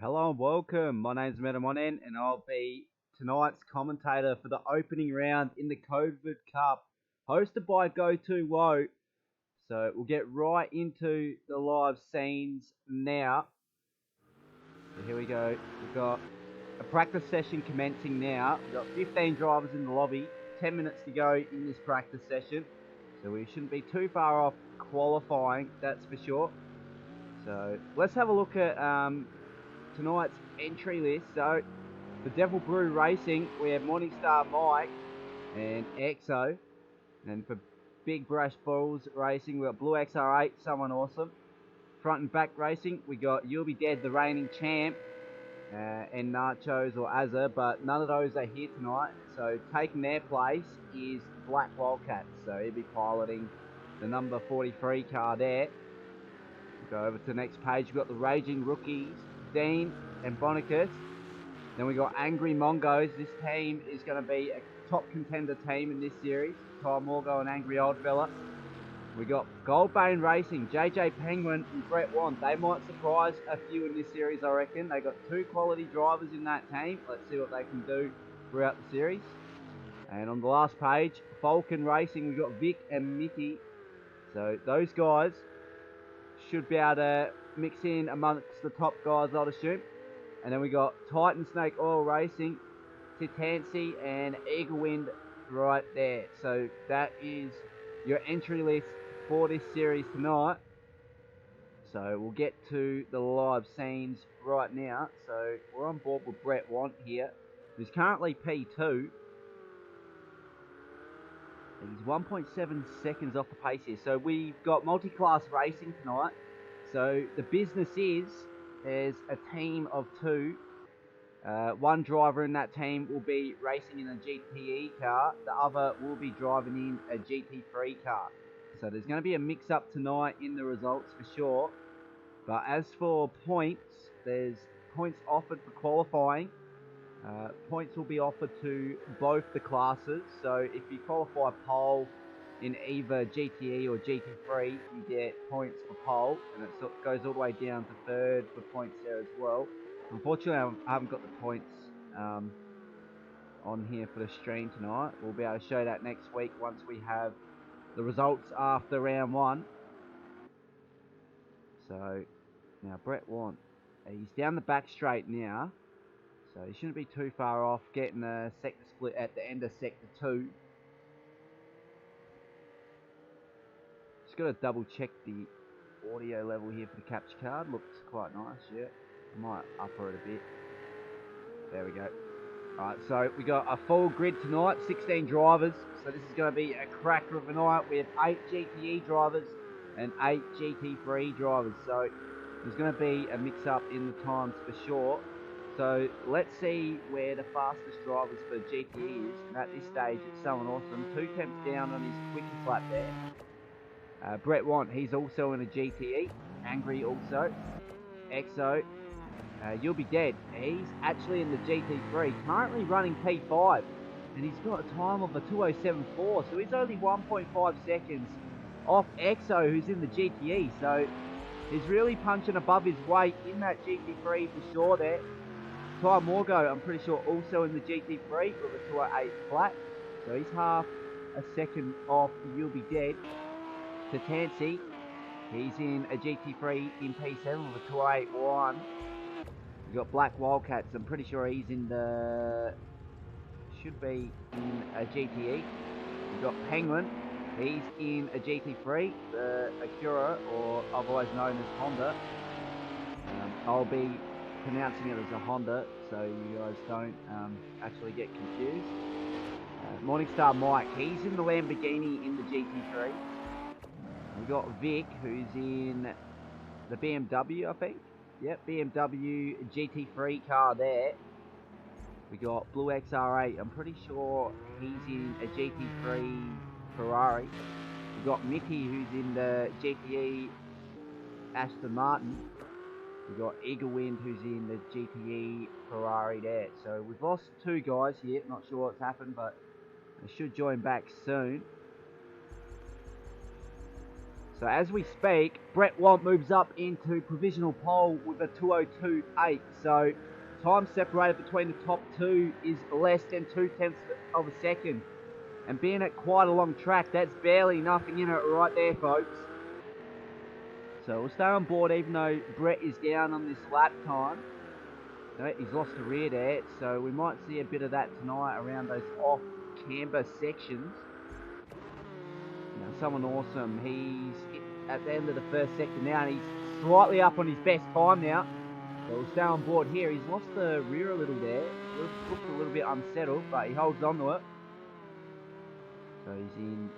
Hello and welcome. My name's Metamonen and I'll be tonight's commentator for the opening round in the COVID Cup, hosted by Go2Whoa. So we'll get right into the live scenes now. So here we go. We've got a practice session commencing now. We've got 15 drivers in the lobby, 10 minutes to go in this practice session. So we shouldn't be too far off qualifying, that's for sure. So let's have a look at tonight's entry list. So for Devil Brew Racing, we have Morningstar Mike and EXO. And for Big Brash Bulls Racing, we've got Blue XR8, Someone Awesome. Front and Back Racing, we got You'll Be Dead, the reigning champ, and Nachos or Azza, but none of those are here tonight. So taking their place is Black Wildcats. So he'll be piloting the number 43 car there. We'll go over to the next page. We've got the Raging Rookies, Dean and Bonicus. Then we got Angry Mongos. This team is going to be a top contender team in this series. Ty Morgo and Angry Old Fella. We got Goldbane Racing, JJ Penguin and Brett Want. They might surprise a few in this series, I reckon. They got two quality drivers in that team. Let's see what they can do throughout the series. And on the last page, Falcon Racing, we got Vic and Mickey. So those guys should be able to mix in amongst the top guys, I'd assume. And then we got Titan Snake Oil Racing, Titansi and Eagle Wind right there. So that is your entry list for this series tonight. So we'll get to the live scenes right now. So we're on board with Brett Want here, who's currently P2. He's 1.7 seconds off the pace here. So we've got multi-class racing tonight. So the business is, there's a team of two. One driver in that team will be racing in a GTE car. The other will be driving in a GT3 car. So there's going to be a mix-up tonight in the results for sure. But as for points, there's points offered for qualifying. Points will be offered to both the classes. So if you qualify pole in either GTE or GT3, you get points for pole. And it goes all the way down to third for points there as well. Unfortunately, I haven't got the points on here for the stream tonight. We'll be able to show that next week once we have the results after round one. So, now Brett Want, he's down the back straight now. So he shouldn't be too far off getting a sector split at the end of sector 2. Just got to double check the audio level here for the capture card. Looks quite nice, yeah. I might upper it a bit. There we go. Alright, so we got a full grid tonight, 16 drivers. So this is going to be a cracker of a night. We have 8 GTE drivers and 8 GT3 drivers. So there's going to be a mix-up in the times for sure. So let's see where the fastest drivers for GTE is. And at this stage, it's Someone Awesome. 2 temps down on his quickest lap there. Brett Want, he's also in a GTE. Angry also. EXO. You'll Be Dead. He's actually in the GT3, currently running P5, and he's got a time of a 2:07.4, so he's only 1.5 seconds off EXO, who's in the GTE. So he's really punching above his weight in that GT3 for sure there. Ty Morgo, I'm pretty sure, also in the GT3 with a 2:08 flat, so he's half a second off You'll Be Dead. Titansi, he's in a GT3 in P7 with a 2:08.1. We've got Black Wildcats. I'm pretty sure he's in the... should be in a GTE. We've got Penguin. He's in a GT3, the Acura, or otherwise known as Honda. I'll be pronouncing it as a Honda, so you guys don't actually get confused. Morningstar Mike. He's in the Lamborghini in the GT3. We've got Vic, who's in the BMW, I think. Yep, BMW GT3 car there. We got Blue XR8. I'm pretty sure he's in a GT3 Ferrari. We got Mickey, who's in the GTE Aston Martin. We got Eagle Wind, who's in the GTE Ferrari there. So we've lost 2 guys here. Not sure what's happened, but they should join back soon. So as we speak, Brett Want moves up into provisional pole with a 2:02.8. So time separated between the top two is less than 0.2 of a second. And being at quite a long track, that's barely nothing in it right there, folks. So we'll stay on board even though Brett is down on this lap time. No, he's lost the rear there, so we might see a bit of that tonight around those off-camber sections. Now, someone awesome. He's at the end of the first sector now, and he's slightly up on his best time now. So we'll stay on board here. He's lost the rear a little there. Looks a little bit unsettled, but he holds on to it. So he's in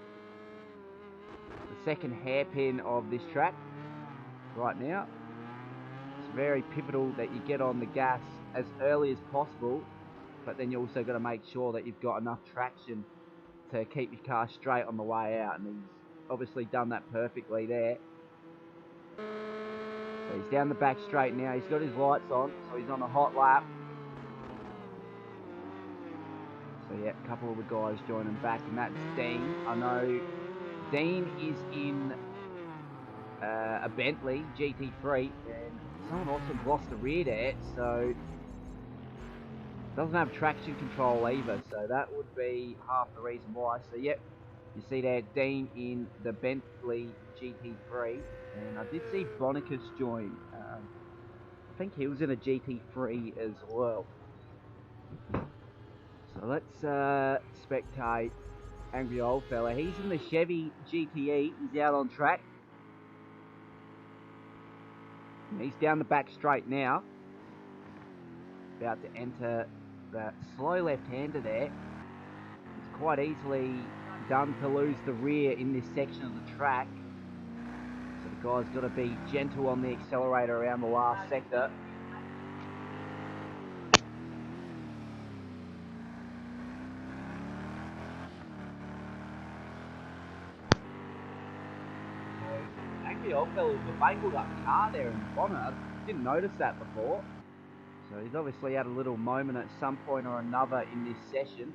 the second hairpin of this track right now. It's very pivotal that you get on the gas as early as possible, but then you also got to make sure that you've got enough traction to keep your car straight on the way out, and he's obviously done that perfectly there. So he's down the back straight now. He's got his lights on, so he's on a hot lap. So yeah, a couple of the guys joining back, and that's Dean. I know Dean is in a Bentley GT3, and someone also lost the rear there, so doesn't have traction control either, so that would be half the reason why. So yep, you see there Dean in the Bentley GT3, and I did see Bonicus join. I think he was in a GT3 as well. So let's spectate Angry Old Fella. He's in the Chevy GTE. He's out on track. And he's down the back straight now. About to enter the slow left-hander there. It's quite easily done to lose the rear in this section of the track. So the guy's got to be gentle on the accelerator around the last sector. Angry Old Fella with a mangled up car there in the bonnet. I didn't notice that before. So he's obviously had a little moment at some point or another in this session.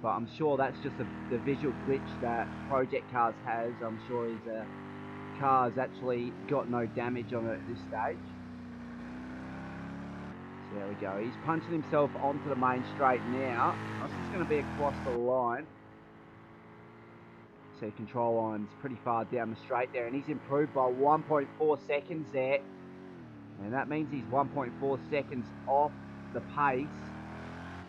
But I'm sure that's just the visual glitch that Project Cars has. I'm sure his car's actually got no damage on it at this stage. So there we go. He's punching himself onto the main straight now. That's just going to be across the line. So control line's pretty far down the straight there, and he's improved by 1.4 seconds there. And that means he's 1.4 seconds off the pace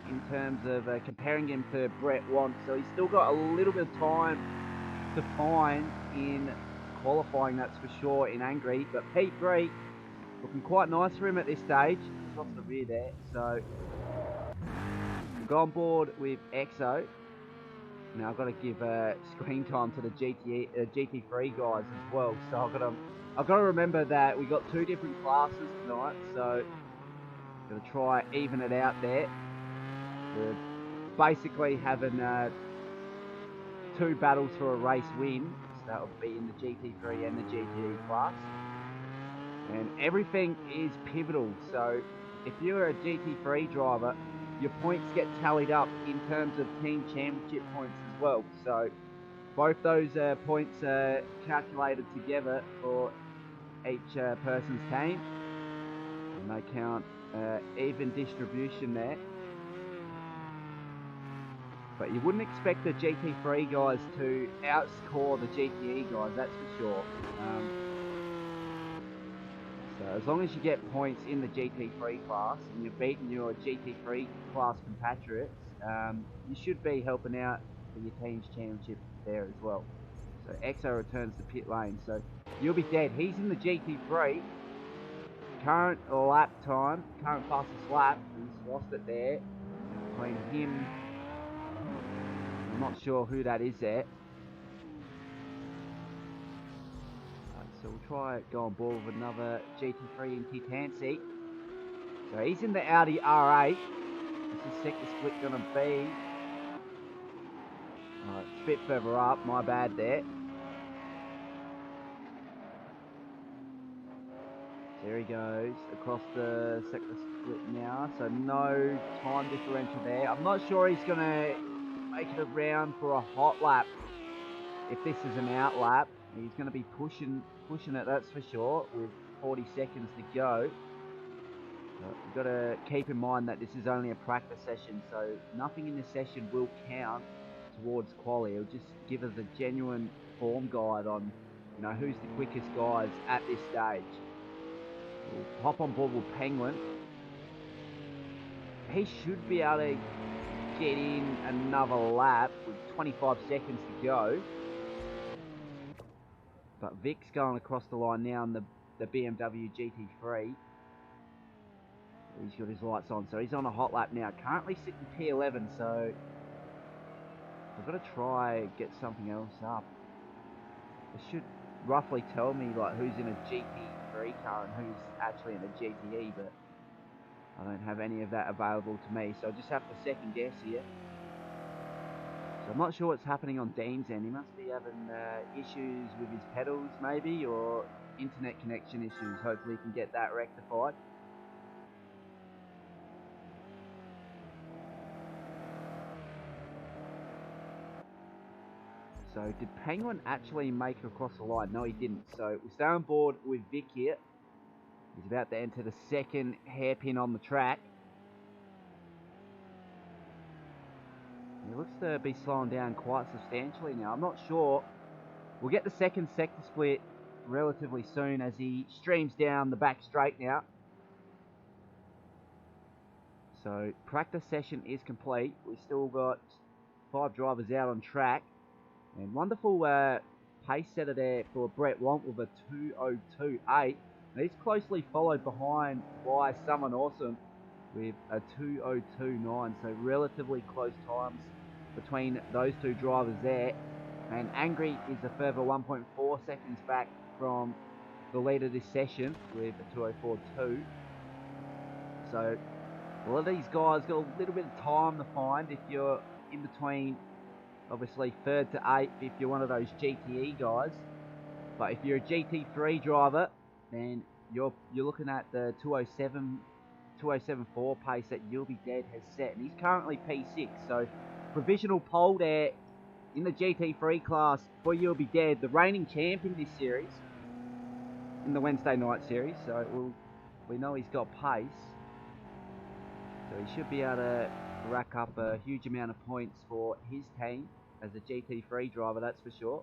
in terms of comparing him to Brett Want. So he's still got a little bit of time to find in qualifying, that's for sure, in Angry. But P3 looking quite nice for him at this stage. He's lost the rear there. So we'll go on board with EXO. Now I've got to give screen time to the GT3 guys as well. So I've got to remember that we got two different classes tonight. So I'm going to try even it out there. We're basically having two battles for a race win. So that would be in the GT3 and the GTE class. And everything is pivotal. So if you're a GT3 driver, your points get tallied up in terms of team championship points as well. So both those points are calculated together for each person's team, and they count even distribution there. But you wouldn't expect the GT3 guys to outscore the GTE guys, that's for sure. So as long as you get points in the GT3 class and you're beating your GT3 class compatriots, you should be helping out for your team's championship there as well. So EXO returns to pit lane, so you'll be dead. He's in the GT3. Current lap time, current fastest lap, he's lost it there. Between him, I'm not sure who that is there. So we'll try go on board with another GT3 in Titansi. So he's in the Audi R8. What's the sector split going to be? Alright, it's a bit further up, my bad there. There he goes, across the sector split now. So no time differential there. I'm not sure he's going to make it around for a hot lap if this is an out lap. He's going to be pushing it, that's for sure, with 40 seconds to go. We've got to keep in mind that this is only a practice session, so nothing in this session will count towards quali. It'll just give us a genuine form guide on, you know, who's the quickest guys at this stage. We'll hop on board with Penguin. He should be able to get in another lap with 25 seconds to go. But Vic's going across the line now in the BMW GT3. He's got his lights on, so he's on a hot lap now. Currently sitting P11, so I've got to try get something else up. It should roughly tell me like who's in a GT3 car and who's actually in a GTE, but I don't have any of that available to me, so I just have to second guess here. So I'm not sure what's happening on Dean's end. He must be having issues with his pedals maybe, or internet connection issues. Hopefully he can get that rectified. So did Penguin actually make it across the line? No, he didn't. So we stay on board with Vic here. He's about to enter the second hairpin on the track. He looks to be slowing down quite substantially now. I'm not sure. We'll get the second sector split relatively soon as he streams down the back straight now. So practice session is complete. We've still got 5 drivers out on track. And wonderful pace setter there for Brett Want with a 2:02.8. Now he's closely followed behind by Someone Awesome with a 2:02.9. So relatively close times between those two drivers there. And Angry is a further 1.4 seconds back from the leader this session with a 2:04.2. So a lot of these guys got a little bit of time to find if you're in between. Obviously 3rd to 8th if you're one of those GTE guys. But if you're a GT3 driver, then you're looking at the 2:07.4 pace that You'll Be Dead has set. And he's currently P6. So provisional pole there in the GT3 class for You'll Be Dead, the reigning champion this series, in the Wednesday night series. So we know he's got pace. So he should be able to rack up a huge amount of points for his team as a GT3 driver, that's for sure.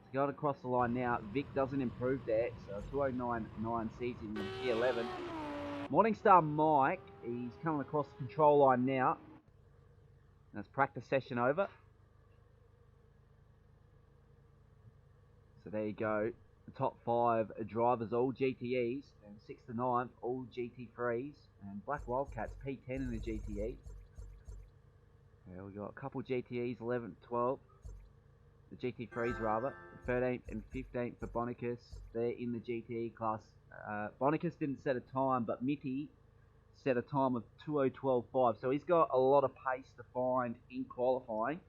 So going across the line now, Vic doesn't improve there, so 2:09.9 sees him in P11. Morningstar Mike, he's coming across the control line now. That's practice session over. So there you go. The top 5 drivers, all GTEs, and 6th to 9th, all GT3s, and Black Wildcats P10 in the GTE. Yeah, we got a couple GTEs, 11th, 12th, the GT3s rather, 13th and 15th for Bonicus. They're in the GTE class. Bonicus didn't set a time, but Mitty set a time of 2:012.5, so he's got a lot of pace to find in qualifying.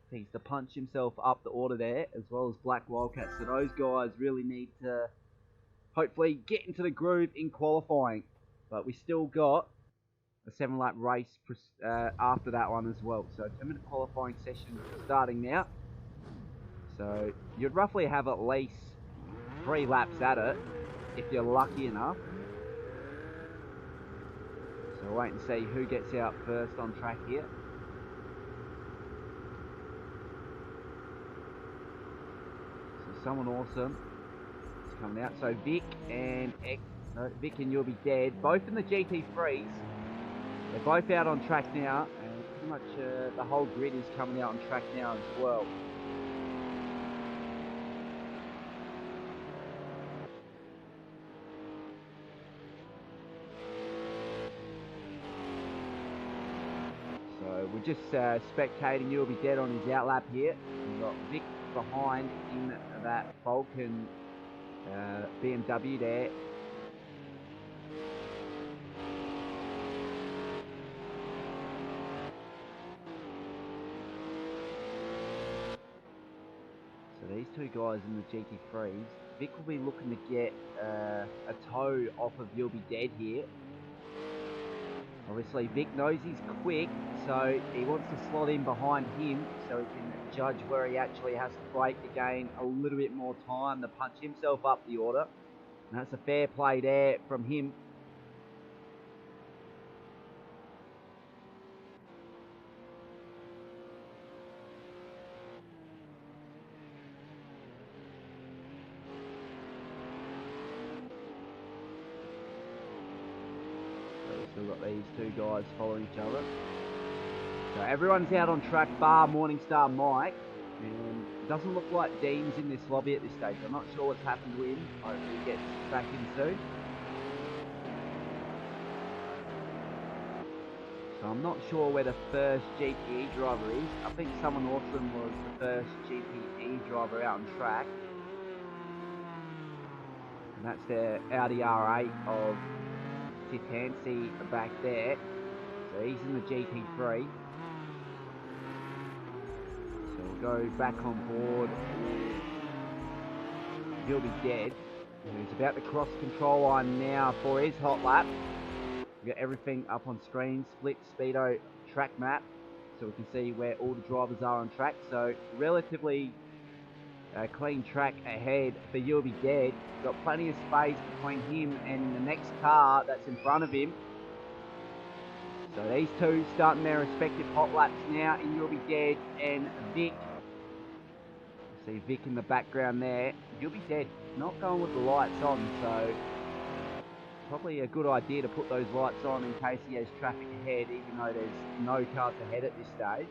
He needs to punch himself up the order there, as well as Black Wildcats. So those guys really need to hopefully get into the groove in qualifying. But we still got a 7-lap race after that one as well. So 10-minute qualifying session starting now. So you'd roughly have at least 3 laps at it if you're lucky enough. So wait and see who gets out first on track here. So Someone Awesome is coming out. So Vic and You'll Be Dead, both in the GT3s. They're both out on track now, and pretty much the whole grid is coming out on track now as well. So we're just spectating You'll Be Dead on his outlap here. We've got Vic behind in that Falcon BMW there. So these two guys in the GT3s, Vic will be looking to get a toe off of You'll Be Dead here. Obviously Vic knows he's quick, so he wants to slot in behind him so he can judge where he actually has to brake to gain a little bit more time to punch himself up the order. And that's a fair play there from him. Still got these two guys following each other. So everyone's out on track bar Morningstar Mike. And it doesn't look like Dean's in this lobby at this stage. I'm not sure what's happened to him. Hopefully he gets back in soon. So I'm not sure where the first GTE driver is. I think Someone Awesome was the first GTE driver out on track. And that's the Audi R8 of Titansi back there. So he's in the GT3. So we'll go back on board. He'll be dead. He's about to cross control line now for his hot lap. We've got everything up on screen. Split Speedo track map. So we can see where all the drivers are on track. So relatively clean track ahead for You'll Be Dead. Got plenty of space between him and the next car that's in front of him. So these two starting their respective hot laps now in You'll Be Dead and Vic. See Vic in the background there. You'll Be Dead not going with the lights on, so probably a good idea to put those lights on in case he has traffic ahead, even though there's no cars ahead at this stage.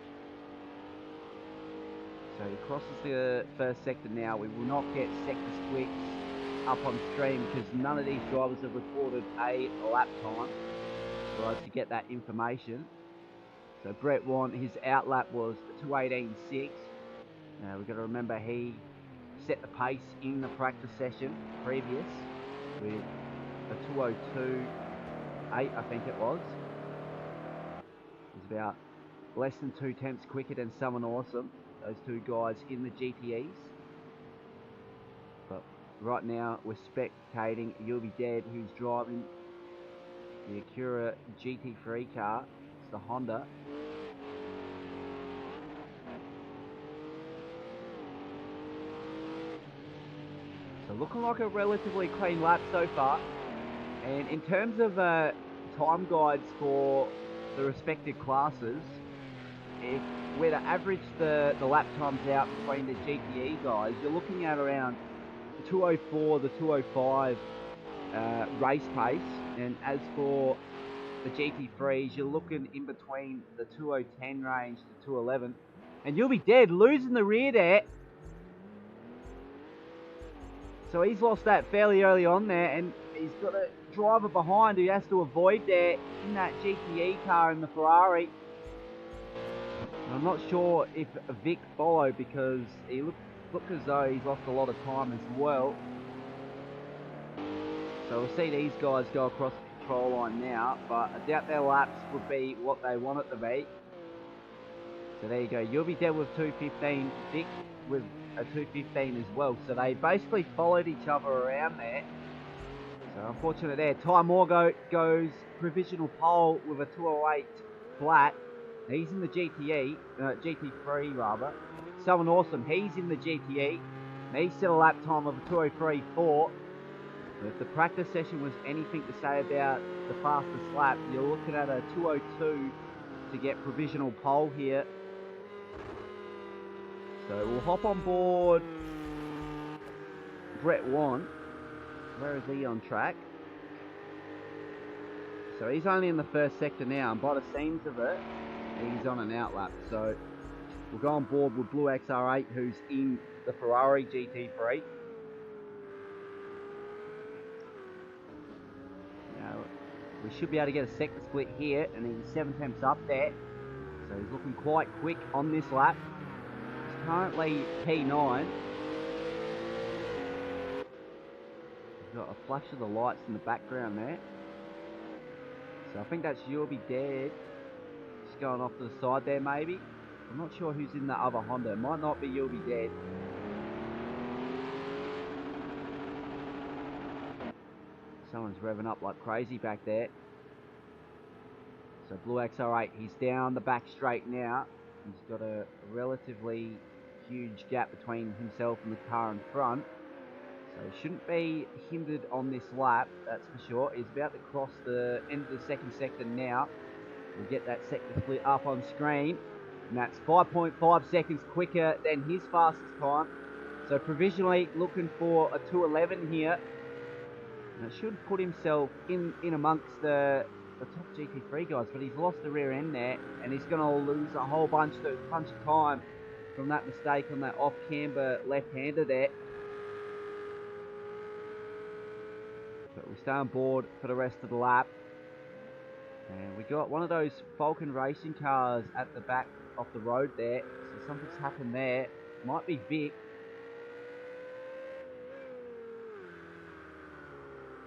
So he crosses the first sector now. We will not get sector splits up on stream because none of these drivers have recorded a lap time for us to get that information. So Brett Warren, his out lap was 2:18.6. Now we've got to remember he set the pace in the practice session previous with a 2:02.8, I think it was. It's about less than 2/10 quicker than Someone Awesome. Those two guys in the GTEs. But right now we're spectating You'll Be Dead, who's driving the Acura GT3 car. It's the Honda. So looking like a relatively clean lap so far. And in terms of time guides for the respective classes, if we're to average the lap times out between the GTE guys, you're looking at around the 2:04, the 2:05 race pace. And as for the GT3s, you're looking in between the 2:10 range to 2:11. And You'll Be Dead losing the rear there. So he's lost that fairly early on there, and he's got a driver behind who he has to avoid there in that GTE car in the Ferrari. I'm not sure if Vic followed because he looked as though he's lost a lot of time as well. So we'll see these guys go across the control line now, but I doubt their laps would be what they want it to be. So there you go. You'll Be Dead with 2:15, Vic with a 2:15 as well. So they basically followed each other around there. So unfortunately there. Ty Moore goes provisional pole with a 2:08 flat. He's in the GT3 rather. Someone Awesome, he's in the GTE. And he's set a lap time of a 2:03.4. If the practice session was anything to say about the fastest lap, you're looking at a 2:02 to get provisional pole here. So we'll hop on board Brett Warren. Where is he on track? So he's only in the first sector now, and by the seams of it, he's on an outlap. So we'll go on board with Blue XR8, who's in the Ferrari GT3. Now, we should be able to get a sector split here, and he's 7/10 up there. So he's looking quite quick on this lap. He's currently P9. He's got a flash of the lights in the background there. So I think that's You'll Be Dead. Just going off to the side there maybe. I'm not sure who's in the other Honda. It might not be You'll Be Dead. Someone's revving up like crazy back there. So Blue XR8, he's down the back straight now. He's got a relatively huge gap between himself and the car in front. So he shouldn't be hindered on this lap, that's for sure. He's about to cross the end of the second sector now. We'll get that sector split up on screen. And that's 5.5 seconds quicker than his fastest time. So provisionally looking for a 2:11 here. And it should put himself in amongst the top GT3 guys, but he's lost the rear end there, and he's going to lose a whole bunch of time from that mistake on that off-camber left-hander there. But we stay on board for the rest of the lap. And we got one of those Falcon racing cars at the back of the road there, so something's happened there. Might be Vic.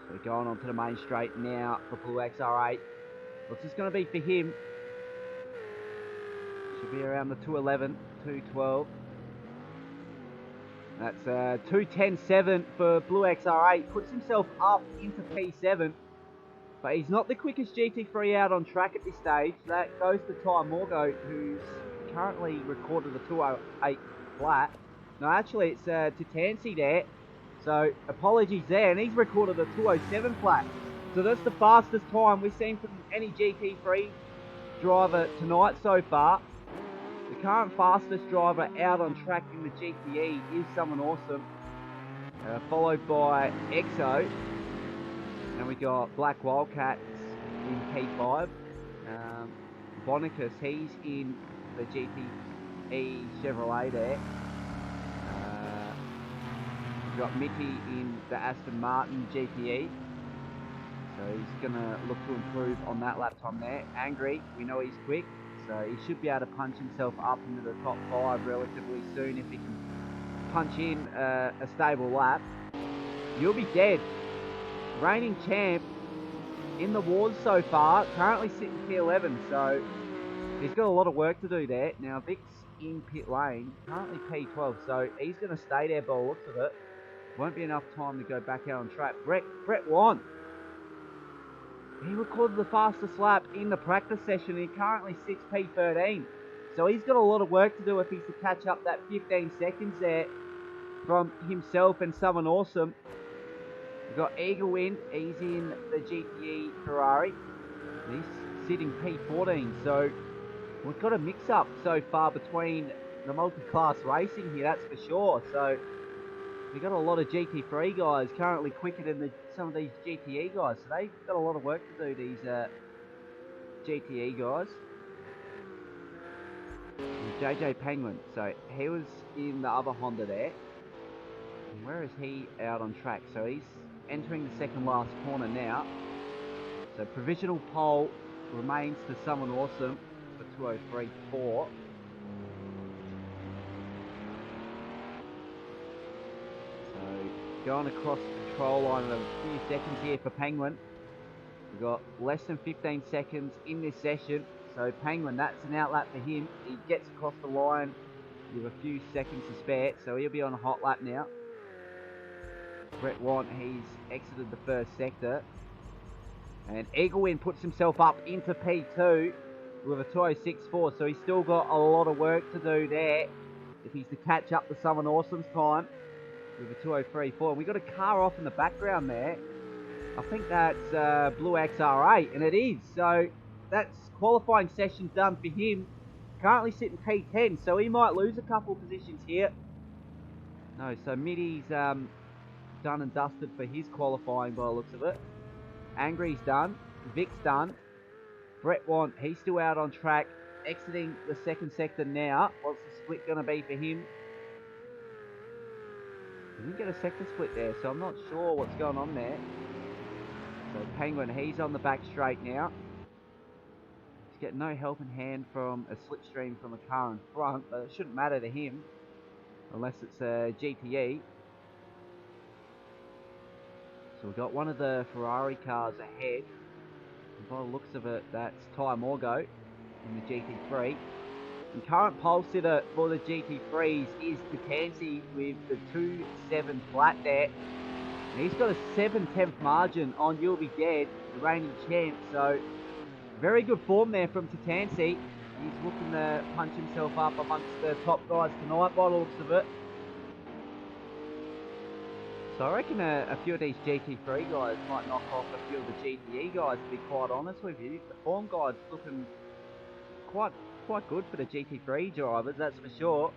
So we're going on to the main straight now for Blue XR8. What's this going to be for him? Should be around the 2:11, 2:12. That's 2:10.7 for Blue XR8. Puts himself up into P7. But he's not the quickest GT3 out on track at this stage. That goes to Ty Morgo, who's currently recorded a 2:08 flat. No, actually it's Titansi there. So apologies there, and he's recorded a 2:07 flat. So that's the fastest time we've seen from any GT3 driver tonight so far. The current fastest driver out on track in the GTE is someone awesome, followed by EXO, and we got Black Wildcats in P5. Bonicus, he's in the GTE Chevrolet there. We've got Mickey in the Aston Martin GTE. So he's going to look to improve on that lap time there. Angry, we know he's quick, so he should be able to punch himself up into the top 5 relatively soon if he can punch in a stable lap. You'll be dead. Reigning champ in the wars so far, currently sitting P11, so he's got a lot of work to do there. Now Vic's in pit lane, currently P12, so he's going to stay there by the looks of it. Won't be enough time to go back out on track. Brett won. He recorded the fastest lap in the practice session. He currently sits P13. So he's got a lot of work to do if he's to catch up that 15 seconds there from himself and someone awesome. We've got Eagle Wind. He's in the GTE Ferrari. He's sitting P14. So we've got a mix-up so far between the multi-class racing here, that's for sure. So we've got a lot of GT3 guys currently quicker than some of these GTE guys. So they've got a lot of work to do, these GTE guys. And JJ Penguin, so he was in the other Honda there. And where is he out on track? So he's entering the second last corner now. So provisional pole remains to someone awesome for 2:03.4. Going across the control line in a few seconds here for Penguin. We've got less than 15 seconds in this session. So Penguin, that's an outlap for him. He gets across the line with a few seconds to spare. So he'll be on a hot lap now. Brett Want, he's exited the first sector. And Eagle Wind puts himself up into P2 with a 2:06.4. So he's still got a lot of work to do there if he's to catch up to someone awesome's time with a 2:03.4. We got a car off in the background there. I think that's Blue XR8, and it is. So that's qualifying session done for him. Currently sitting P10, so he might lose a couple positions here. No, so Middy's done and dusted for his qualifying by the looks of it. Angry's done. Vic's done. Brett Want, he's still out on track, exiting the second sector now. What's the split going to be for him? He didn't get a sector split there, so I'm not sure what's going on there. So Penguin, he's on the back straight now. He's getting no helping hand from a slipstream from a car in front, but it shouldn't matter to him unless it's a GTE. So we've got one of the Ferrari cars ahead. And by the looks of it, that's Ty Morgo in the GT3. And current pole sitter for the GT3s is Titansi with the 2.7 flat there. And he's got a 7/10 margin on You'll Be Dead, the reigning champ. So very good form there from Tatansi. He's looking to punch himself up amongst the top guys tonight by the looks of it. So I reckon a few of these GT3 guys might knock off a few of the GTE guys, to be quite honest with you. The form guide's looking quite good for the GT3 drivers, that's for sure.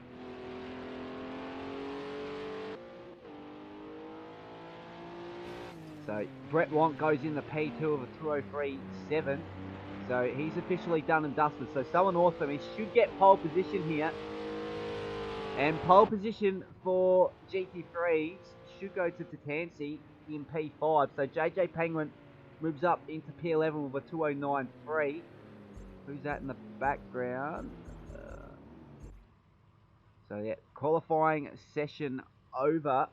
So Brett Want goes in the P2 of a 2:03.7. So he's officially done and dusted. So someone awesome. He should get pole position here. And pole position for GT3s should go to Tatansi in P5. So JJ Penguin moves up into P11 with a 2:09.3. Who's that in the background? So yeah, qualifying session over.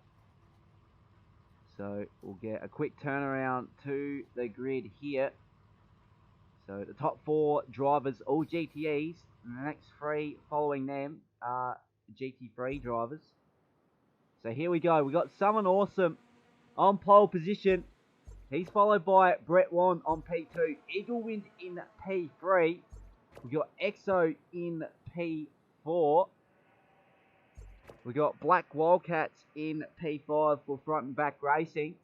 So we'll get a quick turnaround to the grid here. So the top 4 drivers, all GTEs, and the next 3 following them are GT3 drivers. So here we go. We got someone awesome on pole position. He's followed by Brett Wan on P2. Eagle Wind in P3. We got EXO in P4. We got Black Wildcats in P5 for front and back racing.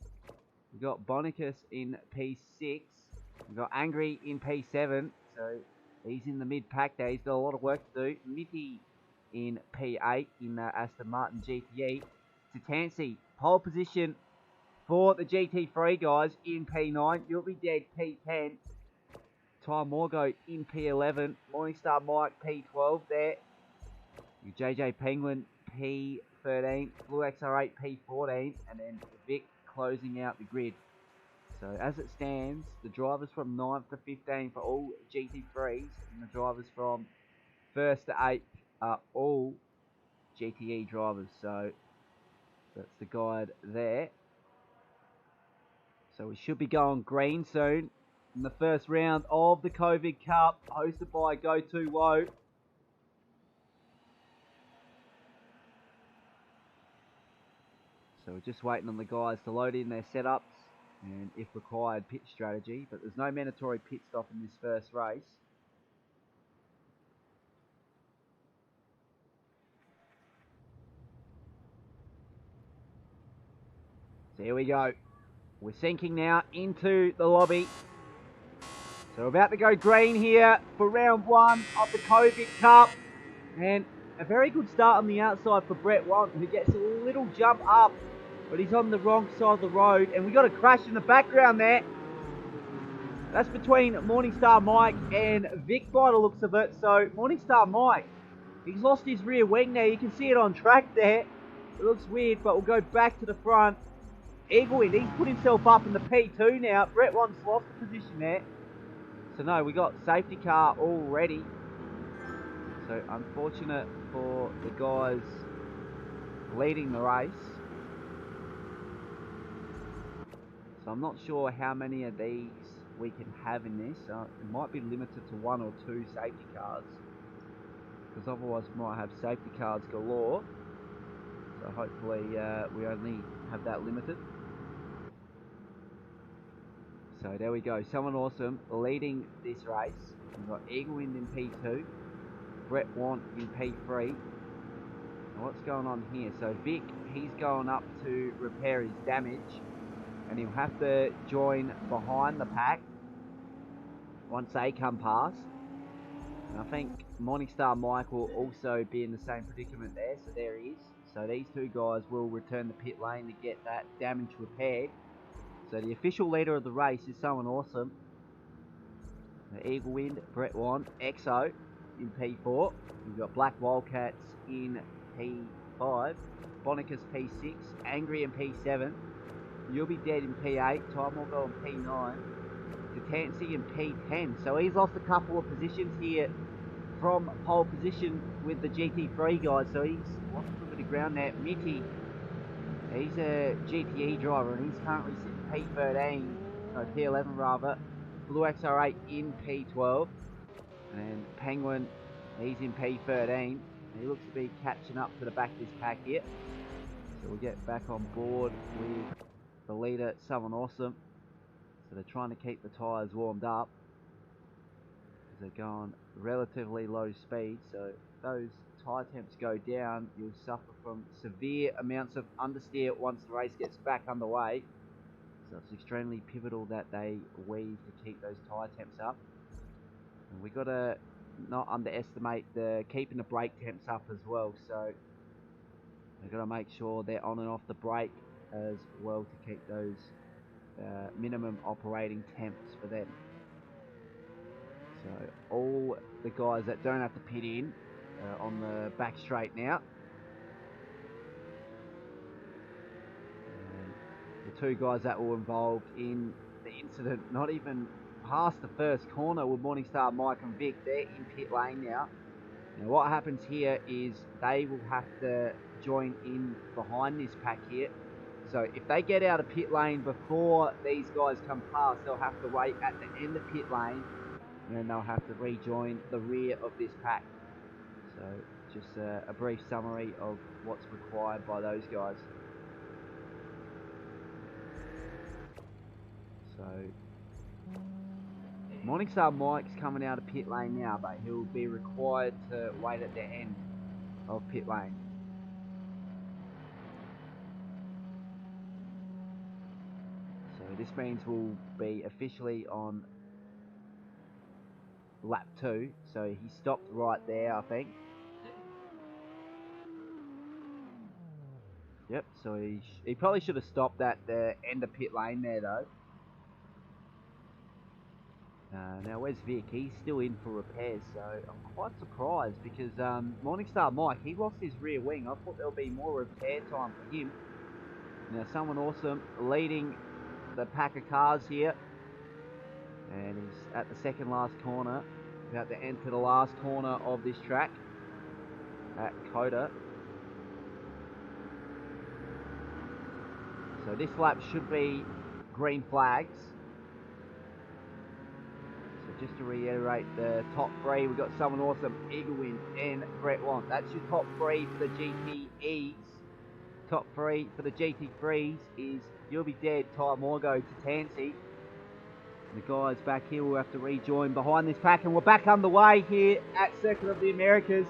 We got Bonicus in P6. We got Angry in P7. So he's in the mid pack there. He's got a lot of work to do. Mitty in P8 in the Aston Martin GTE. Tatansi, pole position for the GT3 guys in P9. You'll be dead P10. Ty Morgo in P11. Morningstar Mike P12 there. JJ Penguin P13. Blue XR8 P14. And then Vic closing out the grid. So as it stands, the drivers from 9th to 15 for all GT3s and the drivers from 1st to 8th are all GTE drivers. So that's the guide there. So we should be going green soon in the first round of the COVID Cup, hosted by Go2Whoa. So we're just waiting on the guys to load in their setups and, if required, pit strategy. But there's no mandatory pit stop in this first race. So here we go. We're sinking now into the lobby. So we're about to go green here for round 1 of the COVID Cup. And a very good start on the outside for Brett Want, who gets a little jump up, but he's on the wrong side of the road. And we got a crash in the background there. That's between Morningstar Mike and Vic by the looks of it. So Morningstar Mike, he's lost his rear wing there. You can see it on track there. It looks weird, but we'll go back to the front. Eagle Wind, he's put himself up in the P2 now. Brett Want's lost the position there. So no, we got safety car already. So unfortunate for the guys leading the race. So I'm not sure how many of these we can have in this. It might be limited to 1 or 2 safety cars, because otherwise we might have safety cars galore. So hopefully we only have that limited. So there we go. Someone awesome leading this race. We've got Eagle Wind in P2. Brett Want in P3. Now what's going on here? So Vic, he's going up to repair his damage. And he'll have to join behind the pack once they come past. And I think Morningstar Mike will also be in the same predicament there. So there he is. So these 2 guys will return the pit lane to get that damage repaired. So the official leader of the race is someone awesome. The Eagle Wind, Brett Want, EXO in P4. We've got Black Wildcats in P5. Bonicus P6. Angry in P7. You'll be dead in P8. Time will go in P9. Tatansi in P10. So he's lost a couple of positions here from pole position with the GT3 guys. So he's lost a little bit of ground there. Mitty, he's a GTE driver and he's currently sitting P13, no, P11 rather. Blue XR8 in P12. And then Penguin, he's in P13. And he looks to be catching up to the back of this pack here. So we'll get back on board with the leader, someone awesome. So they're trying to keep the tyres warmed up. they're going relatively low speed, so if those tyre temps go down, you'll suffer from severe amounts of understeer once the race gets back underway. So it's extremely pivotal that they weave to keep those tyre temps up. And we've got to not underestimate keeping the brake temps up as well, so we've got to make sure they're on and off the brake as well to keep those minimum operating temps for them. So all the guys that don't have to pit in on the back straight now. And the two guys that were involved in the incident, not even past the first corner, with Morningstar Mike and Vic, they're in pit lane now. Now what happens here is they will have to join in behind this pack here. So if they get out of pit lane before these guys come past, they'll have to wait at the end of pit lane, and then they'll have to rejoin the rear of this pack. So just a brief summary of what's required by those guys. So Morningstar Mike's coming out of pit lane now, but he'll be required to wait at the end of pit lane. So this means we'll be officially on lap 2, so he stopped right there, I think. Yep, so he probably should have stopped at the end of pit lane there though. Now where's Vic? He's still in for repairs, so I'm quite surprised because Morningstar Mike, he lost his rear wing. I thought there would be more repair time for him. Now Someone Awesome leading the pack of cars here, and he's at the second last corner, about to enter the last corner of this track at Coda. So this lap should be green flags. So just to reiterate the top three, we've got Someone Awesome, Eagle Wind and Brett Want. That's your top three for the GTEs. Top three for the GT3s is You'll Be Dead, Ty Morgo, Tatansi. The guys back here will have to rejoin behind this pack, and we're back underway here at Circuit of the Americas.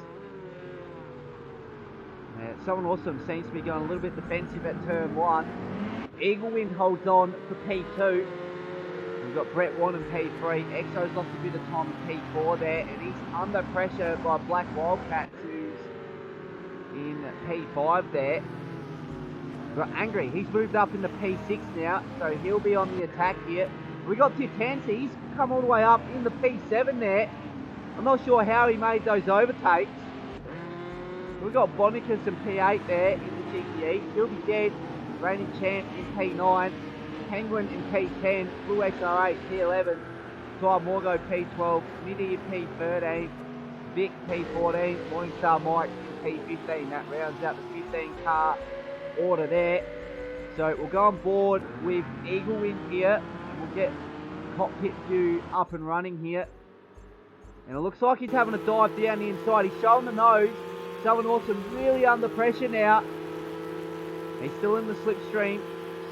Someone Awesome seems to be going a little bit defensive at turn 1. Eagle Wind holds on for P2. We've got Brett Want in P3. Exo's lost a bit of time in P4 there, and he's under pressure by Black Wildcat, who's in P5 there. We've got Angry, he's moved up into P6 now, so he'll be on the attack here. We got Titansi, he's come all the way up in the P7 there. I'm not sure how he made those overtakes. We've got Bonicus in P8 there in the GTE. You'll Be Dead, reigning champ in P9. Penguin in P10. Blue XR8 P11. Ty Morgo P12. Mitty P13. Vic P14. Morningstar Mike in P15. That rounds out the 15 car order there. So we'll go on board with Eagle Wind here, and we'll get cockpit view up and running here. And it looks like he's having a dive down the inside. He's showing the nose. Someone Awesome really under pressure now. He's still in the slipstream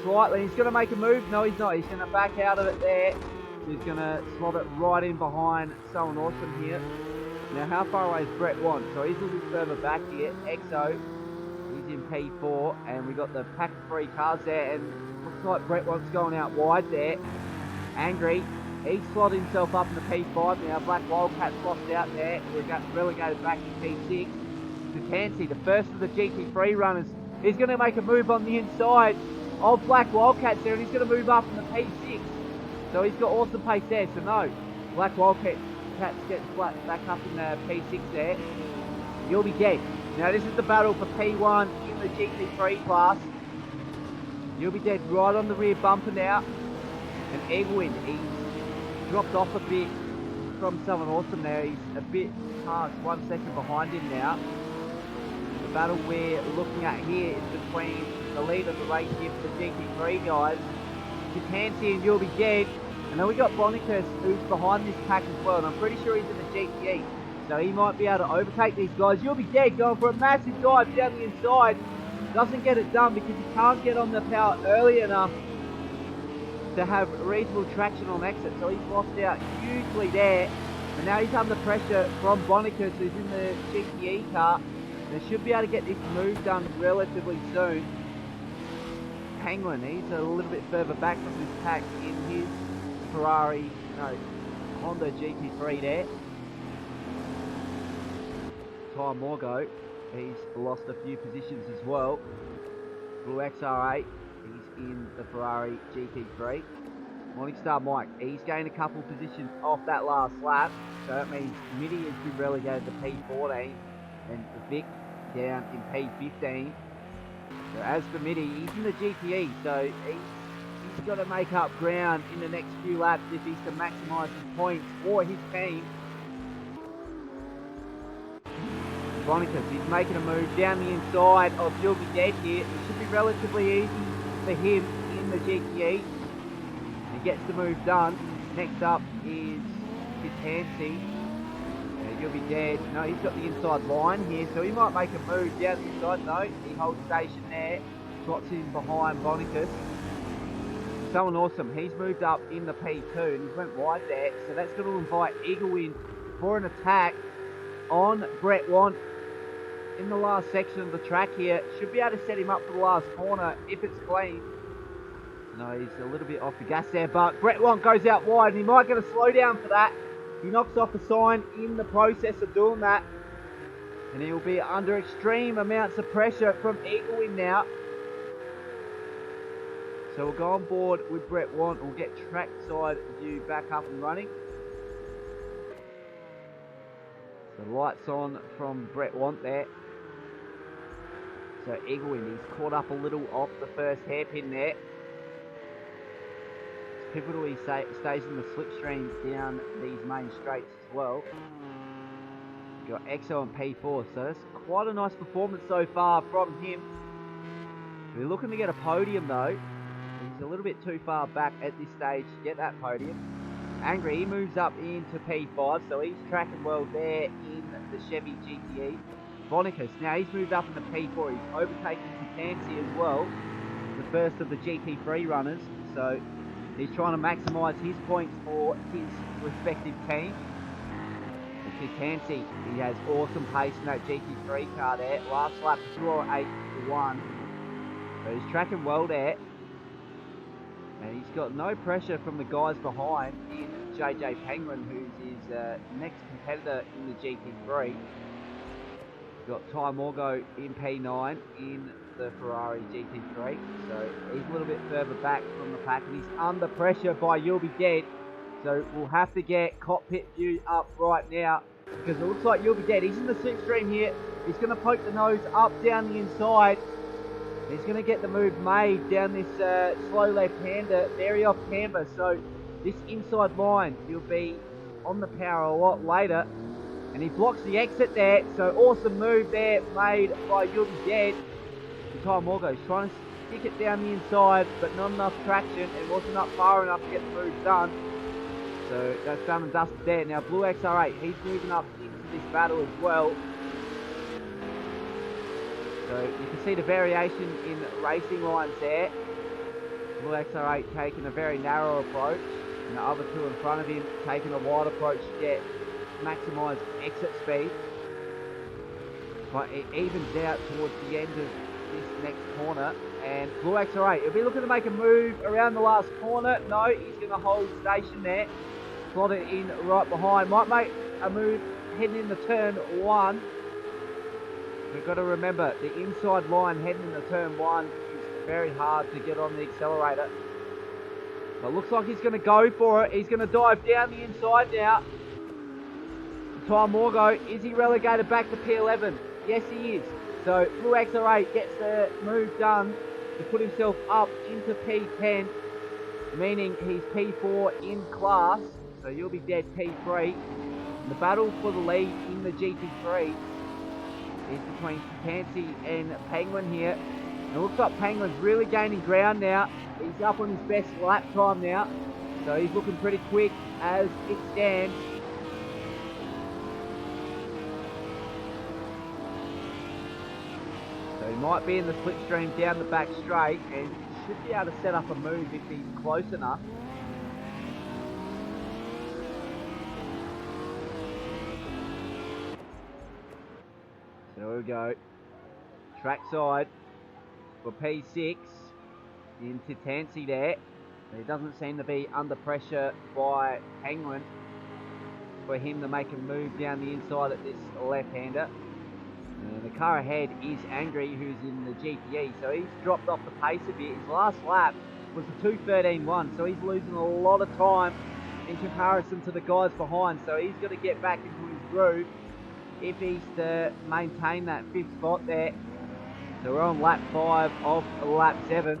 slightly. He's going to make a move. No, he's not. He's going to back out of it there. He's going to slot it right in behind Someone Awesome here. Now, how far away is Brett Want? So he's a little further back here. Exo, he's in P4, and we got the pack of 3 cars there, and looks like Brett Want's going out wide there. Angry, he's slotted himself up in the P5 now. Black Wildcat's lost out there. We've got relegated back to P6. Tatansi, the first of the GT3 runners, he's going to make a move on the inside of Black Wildcats there, and he's going to move up in the P6. So he's got awesome pace there, so no. Black Wildcats gets back up in the P6 there. You'll Be Dead. Now this is the battle for P1 in the GT3 class. You'll Be Dead right on the rear bumper now. And Eagle Wind, he's dropped off a bit from Someone Awesome there. He's a bit past 1 second behind him now. The battle we're looking at here is between the lead of the race here for the GT3 guys, Tatansi and You'll Be Dead, and then we got Bonicus, who's behind this pack as well, and I'm pretty sure he's in the GTE, so he might be able to overtake these guys. You'll Be Dead going for a massive dive down the inside, doesn't get it done because he can't get on the power early enough to have reasonable traction on exit, so he's lost out hugely there. But now he's under pressure from Bonicus, who's in the GTE car. They should be able to get this move done relatively soon. Penguin, he's a little bit further back from this pack in his Ferrari, no, Honda GT3 there. Ty Morgo, he's lost a few positions as well. Blue XR8, he's in the Ferrari GT3. Morningstar Mike, he's gained a couple positions off that last lap, so that means Mitty has been relegated to P14 and Vic down in P15. So as for Mitty, he's in the GTE, so he's got to make up ground in the next few laps if he's to maximise his points for his team. Bonicus, he's making a move down the inside of You'll Be Dead here. It should be relatively easy for him in the GTE. He gets the move done. Next up is Kiilstofte. You'll Be Dead. No, he's got the inside line here, so he might make a move down the inside. No, he holds station there. Trots in behind Bonicus. Someone awesome. He's moved up in the P2 and he's went wide there, so that's going to invite Eagle in for an attack on Brett Want in the last section of the track here. Should be able to set him up for the last corner if it's clean. No, he's a little bit off the gas there, but Brett Want goes out wide and he might get a slow down for that. He knocks off a sign in the process of doing that, and he'll be under extreme amounts of pressure from Eagle in now. So we'll go on board with Brett Want. We'll get trackside view back up and running. The lights on from Brett Want there. So Eaglewind, he's caught up a little off the first hairpin there. It's pivotal he stays in the slipstream down these main straights as well. We've got Exo and P4, so that's quite a nice performance so far from him. We're looking to get a podium though. He's a little bit too far back at this stage to get that podium. Angry, he moves up into P5, so he's tracking well there in the Chevy GTE. Bonicus, now he's moved up into P4, he's overtaken Kiilstofte as well, the first of the GT3 runners, so he's trying to maximise his points for his respective team. Kiilstofte, he has awesome pace in that GT3 car there. Last lap, 2:08.1, so he's tracking well there. And he's got no pressure from the guys behind in JJ Penguin, who's his next competitor in the GT3. We've got Ty Morgo in P9 in the Ferrari GT3. So he's a little bit further back from the pack, and he's under pressure by You'll Be Dead. So we'll have to get cockpit view up right now, because it looks like You'll Be Dead. He's in the slipstream here. He's going to poke the nose up down the inside. He's going to get the move made down this slow left-hander, very off camber. So this inside line, he'll be on the power a lot later. And he blocks the exit there. So awesome move there made by You'll Be Dead. Ty Morgo's trying to stick it down the inside, but not enough traction. It wasn't up far enough to get the move done. So that's done and dusted there. Now Blue XR8, he's moving up into this battle as well. So you can see the variation in racing lines there. Blue XR8 taking a very narrow approach, and the other two in front of him taking a wide approach to get maximised exit speed. But it evens out towards the end of this next corner, and Blue XR8, he'll be looking to make a move around the last corner. No, he's going to hold station there, slot it in right behind. Might make a move heading into turn one. We've got to remember, the inside line heading into turn one is very hard to get on the accelerator. But looks like he's going to go for it. He's going to dive down the inside now. Ty Morgo, is he relegated back to P11? Yes, he is. So Blue XR8 gets the move done to put himself up into P10, meaning he's P4 in class. So You'll Be Dead P3. And the battle for the lead in the GT3 is between Kiilstofte and Penguin here. And it looks like Penguin's really gaining ground now. He's up on his best lap time now. So he's looking pretty quick as it stands. So he might be in the slipstream down the back straight and should be able to set up a move if he's close enough. There we go. Trackside for P6 into Tansy there. He doesn't seem to be under pressure by Penguin for him to make a move down the inside at this left-hander. And the car ahead is Angry, who's in the GTE, so he's dropped off the pace a bit. His last lap was the 2:13.1, so he's losing a lot of time in comparison to the guys behind. So he's got to get back into his groove if he's to maintain that 5th spot there. So we're on lap 5 of lap 7.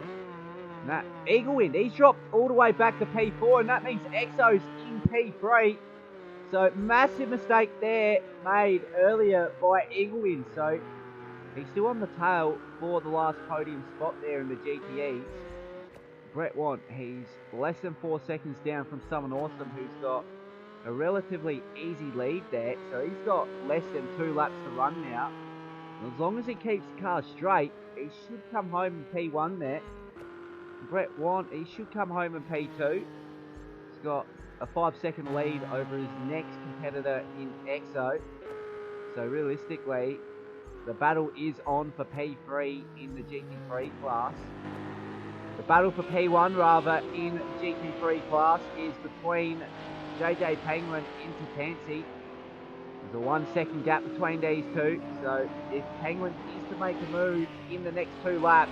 And that Eagle Wind, he's dropped all the way back to P4, and that means Exo's in P3. So massive mistake there made earlier by Eagle Wind. So he's still on the tail for the last podium spot there in the GTEs. Brett Want, he's less than 4 seconds down from Someone Awesome, who's got a relatively easy lead there. So he's got less than 2 laps to run now. And as long as he keeps the car straight, he should come home in P1 there. Brett Want, he should come home in P2. He's got a 5-second lead over his next competitor in Exo. So realistically, the battle is on for P3 in the GT3 class. The battle for P1 rather in GT3 class is between JJ Penguin into Tansy. There's a 1 second gap between these two. So if Penguin is to make a move in the next 2 laps,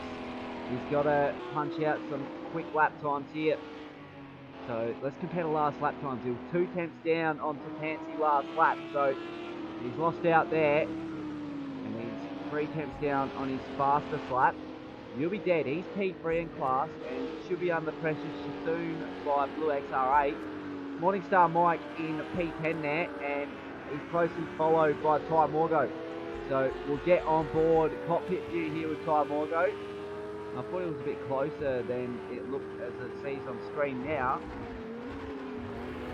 he's got to punch out some quick lap times here. So let's compare the last lap times. He was 2 tenths down onto Tansy last lap. So he's lost out there. And he's 3 tenths down on his fastest lap. You'll be dead. He's P3 in class and should be under pressure soon by Blue XR8. Morningstar Mike in P10 there, and he's closely followed by Ty Morgo. So we'll get on board cockpit view here with Ty Morgo. I thought it was a bit closer than it looked as it sees on screen now.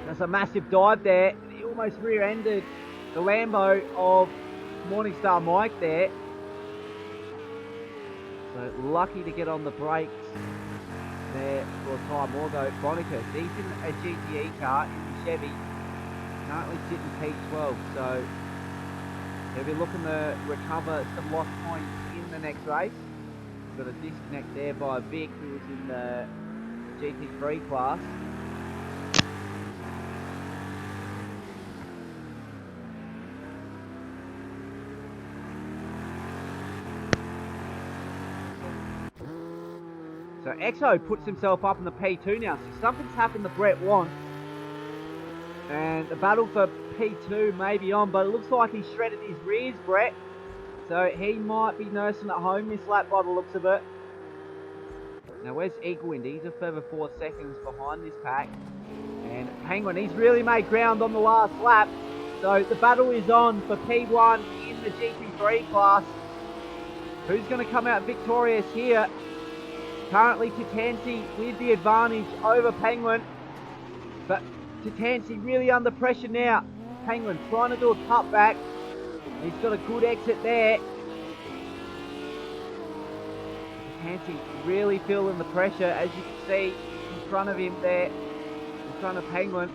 That's a massive dive there. He almost rear-ended the Lambo of Morningstar Mike there. So lucky to get on the brakes there for Ty Morgo. Bonicus, he's in a GTE car in the Chevy, currently sitting P12, so he'll be looking to recover some lost points in the next race. Got a disconnect there by Vic, who was in the GT3 class. So Exo puts himself up in the P2 now. So something's happened to Brett Want. And the battle for P2 may be on, but it looks like he shredded his rears, Brett. So he might be nursing at home this lap by the looks of it. Now where's Eagle Wind? He's a further 4 seconds behind this pack. And Penguin, he's really made ground on the last lap. So the battle is on for P1 in the GT3 class. Who's going to come out victorious here? Currently Tatansi with the advantage over Penguin. But Tatansi really under pressure now. Penguin trying to do a cutback. He's got a good exit there. Tatansi really feeling the pressure, as you can see in front of him there, in front of Penguin.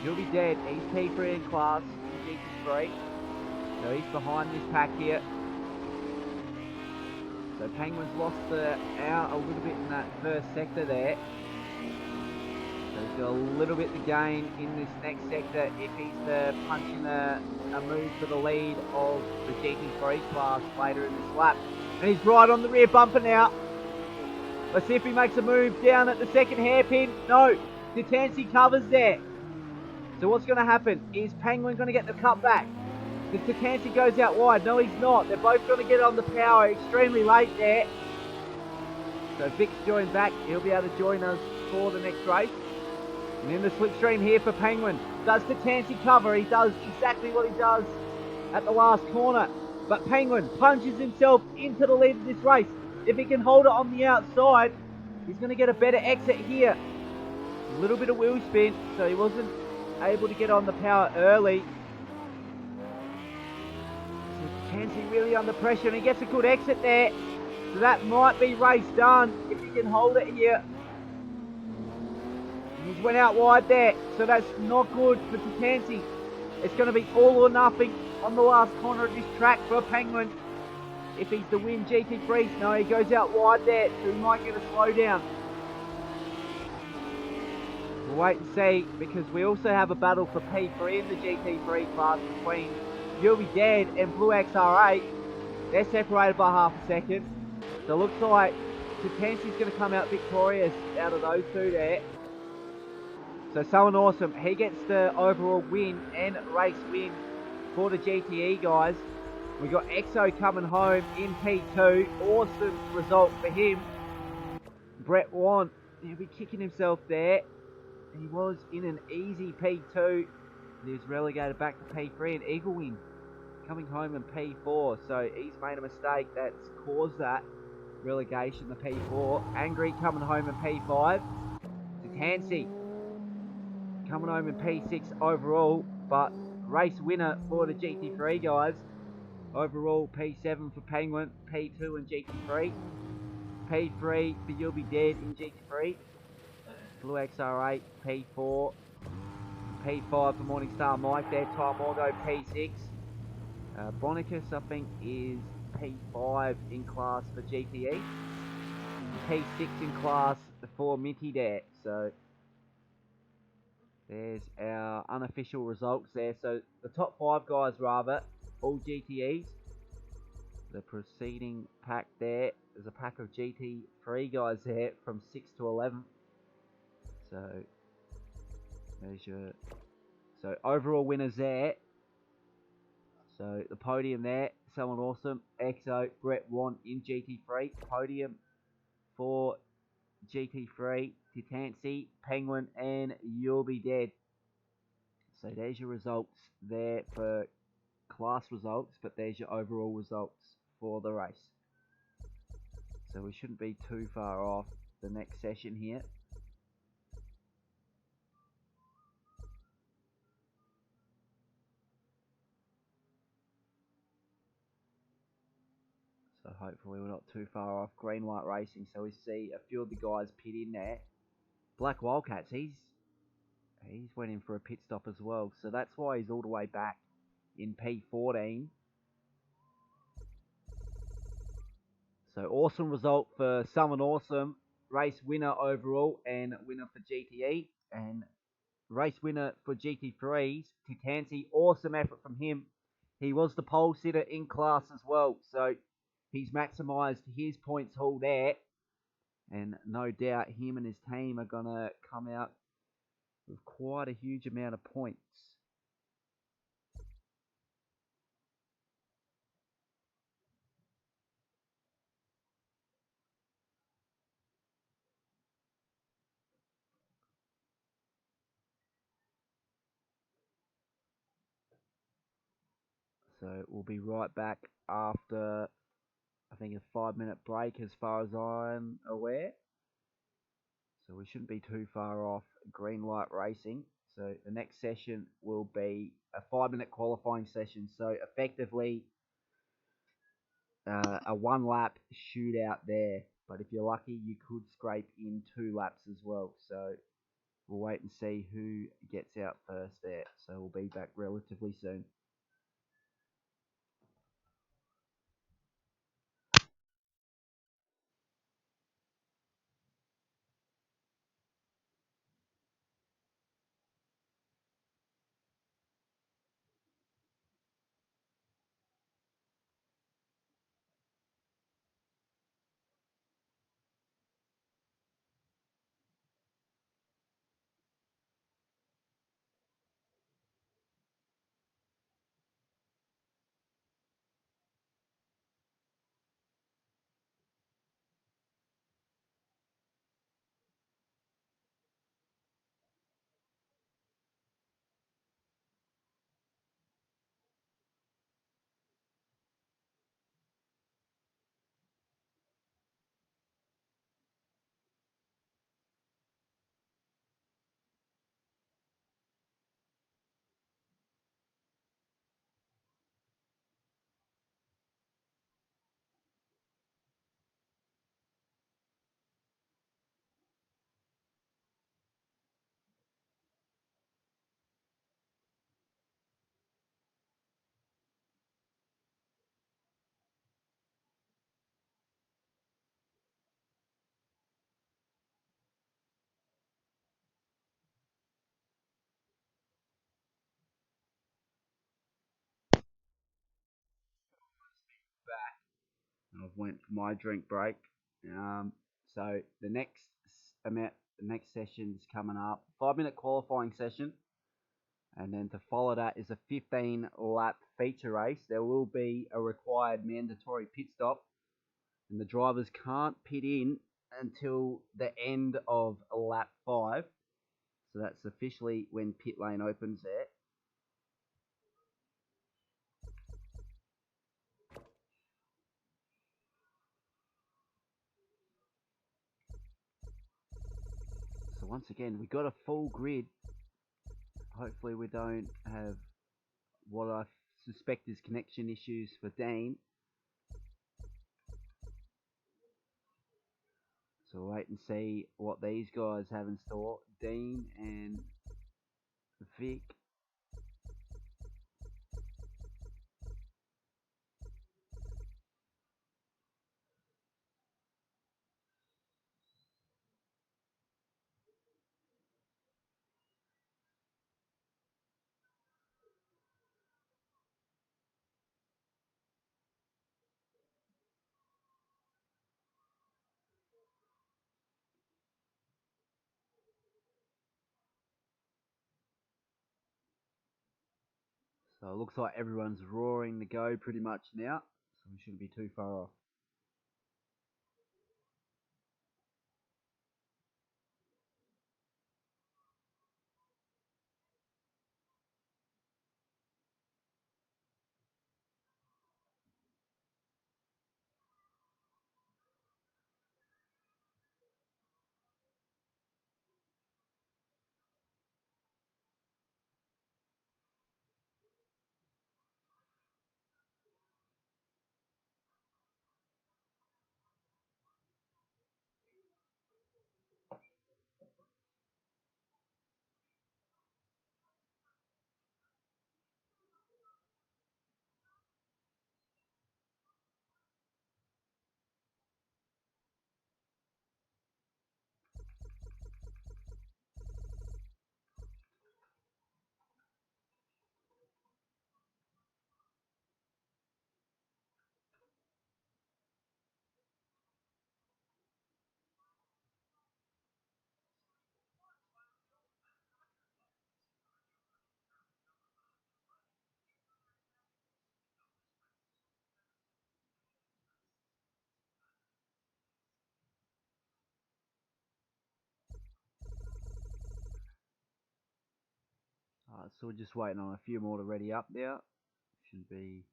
He'll be dead. He's P3 in class in GT3. So he's behind this pack here. So Penguin's lost out a little bit in that first sector there. So he's got a little bit to gain in this next sector if he's to punch in a move for the lead of the GT3 class later in this lap. And he's right on the rear bumper now. Let's see if he makes a move down at the second hairpin. No, Tatansi covers there. So what's going to happen? Is Penguin going to get the cut back? If Tatansi goes out wide, no he's not. They're both going to get on the power extremely late there. So Vic's joined back. He'll be able to join us for the next race. And in the slipstream here for Penguin. Does Tatansi cover? He does exactly what he does at the last corner. But Penguin punches himself into the lead of this race. If he can hold it on the outside, he's going to get a better exit here. A little bit of wheel spin, so he wasn't able to get on the power early. Tatansi really under pressure, and he gets a good exit there. So that might be race done if he can hold it here. And he's went out wide there, so that's not good for Tatansi. It's going to be all or nothing on the last corner of this track for Penguin. If he's to win GT3s, no, he goes out wide there, so he might get a slowdown. We'll wait and see, because we also have a battle for P3 in the GT3 class between You'll Be Dead and Blue XR8. They're separated by half a second. So it looks like Tatansi's going to come out victorious out of those two there. So Someone Awesome, he gets the overall win and race win for the GTE guys. We got Exo coming home in P2. Awesome result for him. Brett Wan, he'll be kicking himself there. He was in an easy P2. He was relegated back to P3, and Eagle Win coming home in P4. So he's made a mistake that's caused that relegation to P4. Angry coming home in P5. Tatansi coming home in P6 overall, but race winner for the GT3 guys. Overall P7 for Penguin, P2 in GT3, P3 for You'll Be Dead in GT3, Blue XR8 P4, P5 for Morningstar Mike there, Ty Morgo P6, Bonicus I think is P5 in class for GTE, P6 in class for Minty there. So there's our unofficial results there. So the top 5 guys rather, all GTEs. The preceding pack there, there's a pack of GT3 guys there from 6 to 11. So there's your overall winners there. So the podium there, Someone Awesome, Exo, Brett Wan in GT3. Podium for GT3, Tatansi, Penguin, and You'll Be Dead. So there's your results there for class results, but there's your overall results for the race. So we shouldn't be too far off the next session here. So hopefully we're not too far off. Green light racing. So we see a few of the guys pit in there. Black Wildcats, he's went in for a pit stop as well. So that's why he's all the way back in P14. So awesome result for Someone Awesome. Race winner overall and winner for GTE. And race winner for GT3s, Tatansi. Awesome effort from him. He was the pole sitter in class as well. So he's maximised his points haul there. And no doubt him and his team are going to come out with quite a huge amount of points. So we'll be right back after, I think, a 5-minute break as far as I'm aware. So we shouldn't be too far off green light racing. So the next session will be a 5-minute qualifying session. So effectively a 1-lap shootout there. But if you're lucky, you could scrape in 2 laps as well. So we'll wait and see who gets out first there. So we'll be back relatively soon. I've went for my drink break. So the next session's coming up. 5-minute qualifying session. And then to follow that is a 15 lap feature race. There will be a required mandatory pit stop. And the drivers can't pit in until the end of lap 5. So that's officially when pit lane opens there. So once again, we got a full grid. Hopefully we don't have what I suspect is connection issues for Dean. So we'll wait and see what these guys have in store. Dean and Vic. So it looks like everyone's roaring to go pretty much now. So we shouldn't be too far off. So we're just waiting on a few more to ready up now. Shouldn't be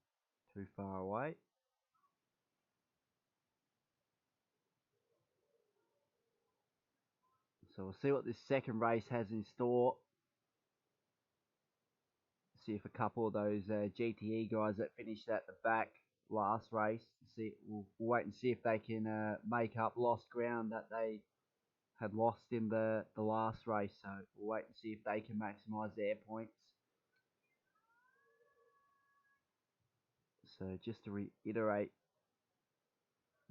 too far away. So we'll see what this second race has in store. See if a couple of those GTE guys that finished at the back last race, we'll wait and see if they can make up lost ground that they had lost in the last race. So we'll wait and see if they can maximise their points. So just to reiterate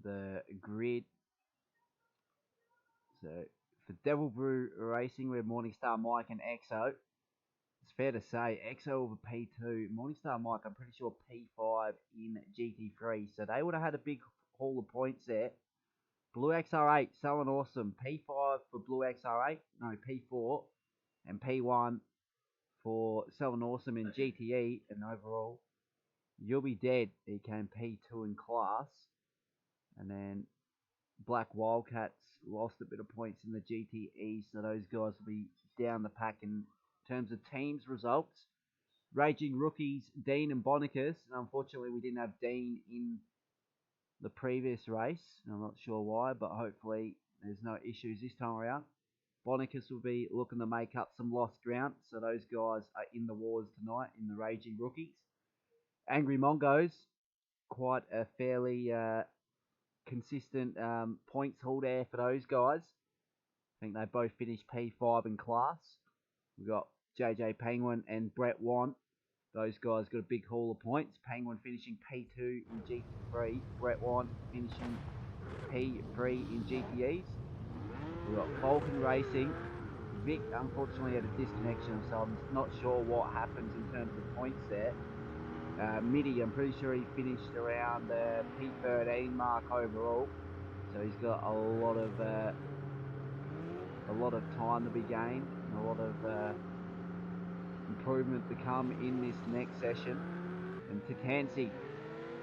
the grid. So for Devil Brew Racing, we're Morningstar Mike and EXO. It's fair to say EXO over P2, Morningstar Mike, I'm pretty sure P5 in GT3. So they would have had a big haul of points there. Blue XR8, selling awesome. P5 for Blue XR8, no, P4. And P1 for selling awesome in GTE. And overall, You'll Be Dead, he came P2 in class. And then Black Wildcats lost a bit of points in the GTE, so those guys will be down the pack in terms of teams results. Raging Rookies, Dean and Bonicus. And unfortunately, we didn't have Dean in the previous race. I'm not sure why, but hopefully there's no issues this time around. Bonicus will be looking to make up some lost ground, so those guys are in the wars tonight in the Raging Rookies. Angry Mongos, quite a fairly consistent points haul there for those guys. I think they both finished P5 in class. We've got JJ Penguin and Brett Want. Those guys got a big haul of points. Penguin finishing P2 in GT3. Brett Want finishing P3 in GTEs. We've got Falcon Racing. Vic unfortunately had a disconnection, so I'm not sure what happens in terms of points there. Mitty, I'm pretty sure he finished around the P13 mark overall, so he's got a lot of time to be gained, and a lot of improvement to come in this next session. And Tatansi,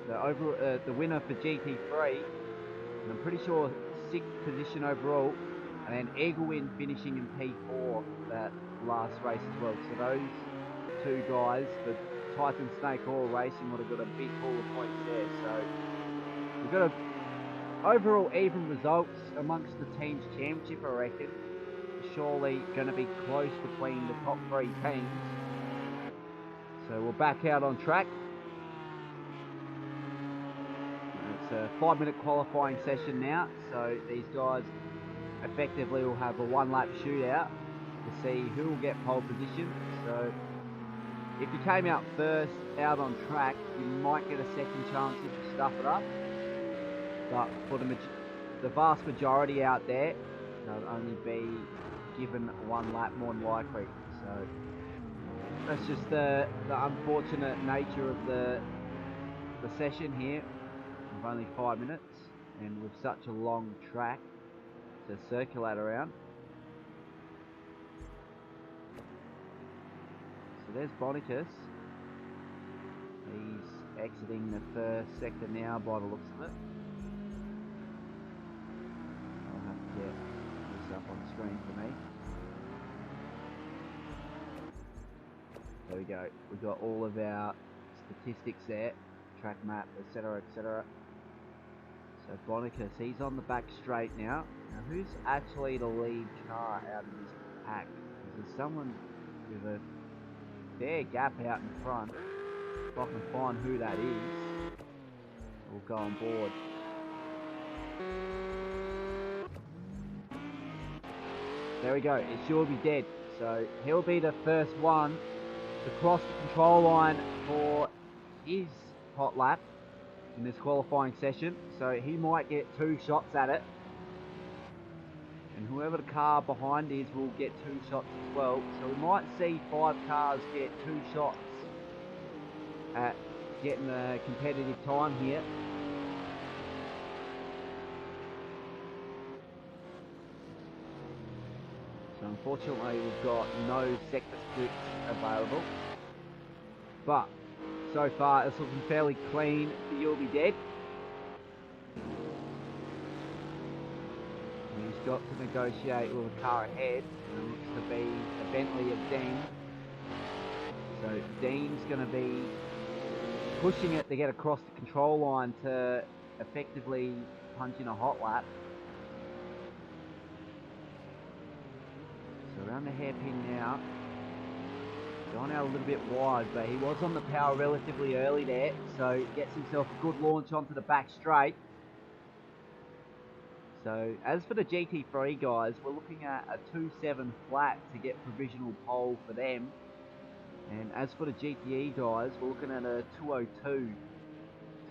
the winner for GT3, and I'm pretty sure 6th position overall, and then Eaglewin finishing in P4 that last race as well. So those two guys, the Titan Snake Oil Racing, would have got a big haul of points there. So we've got overall even results amongst the team's championship, I reckon. Surely going to be close between the top 3 teams. So we're back out on track. It's a 5-minute qualifying session now, so these guys effectively will have a 1-lap shootout to see who will get pole position. So if you came out first out on track, you might get a second chance if you stuff it up, but for the vast majority out there, they'll only be given 1 lap more than likely. So that's just the unfortunate nature of the session here. Of only 5 minutes, and with such a long track to circulate around. So there's Bonicus. He's exiting the first sector now by the looks of it. I'll have to get this up on screen for me. There we go. We've got all of our statistics there, track map, etc, etc. So Bonicus, he's on the back straight now. Now who's actually the lead car out of this pack? There's someone with a fair gap out in front. If I can find who that is, we'll go on board. There we go, it should be dead. So he'll be the first one to cross the control line for his hot lap in this qualifying session, so he might get 2 shots at it, and whoever the car behind is will get 2 shots as well. So we might see 5 cars get 2 shots at getting a competitive time here. So unfortunately we've got no sector splits available, but so far it's looking fairly clean for You'll Be Dead. And he's got to negotiate with a car ahead, and it looks to be a Bentley of Dean. So Dean's going to be pushing it to get across the control line to effectively punch in a hot lap. So around the hairpin now. Gone out a little bit wide, but he was on the power relatively early there, so gets himself a good launch onto the back straight. So as for the GT3 guys, we're looking at a 2.7 flat to get provisional pole for them, and as for the GTE guys, we're looking at a 2.02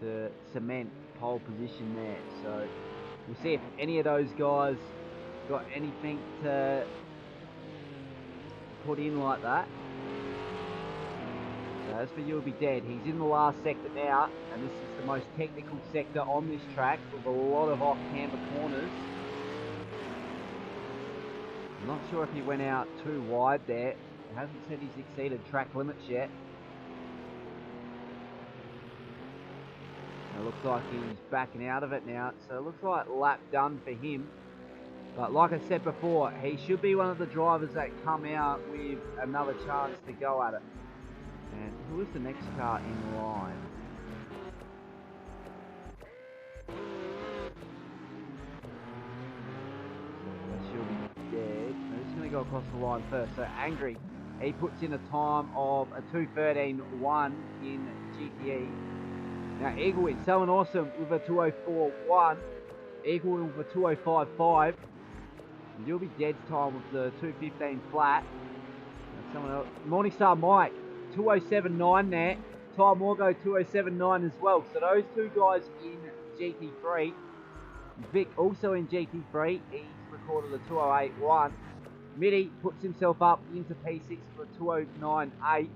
to cement pole position there. So we'll see if any of those guys got anything to put in like that. As for You'll Be Dead, he's in the last sector now, and this is the most technical sector on this track with a lot of off-camber corners. I'm not sure if he went out too wide there. It hasn't said he's exceeded track limits yet. It looks like he's backing out of it now, so it looks like lap done for him. But like I said before, he should be one of the drivers that come out with another chance to go at it. And who is the next car in line? So she'll be dead. Who's going to go across the line first? So Angry, he puts in a time of a 2:13.1 in GTE. Now Eaglewin, selling awesome with a 2:04.1. Eaglewin with a 2:05.5. And You'll Be Dead's time with the 2:15 flat. And someone else, Morningstar Mike. 2:07.9 there. Ty Morgo 2:07.9 as well. So those two guys in GT3. Vic also in GT3. He's recorded a 2:08.1. Mitty puts himself up into P6 for a 2:09.8.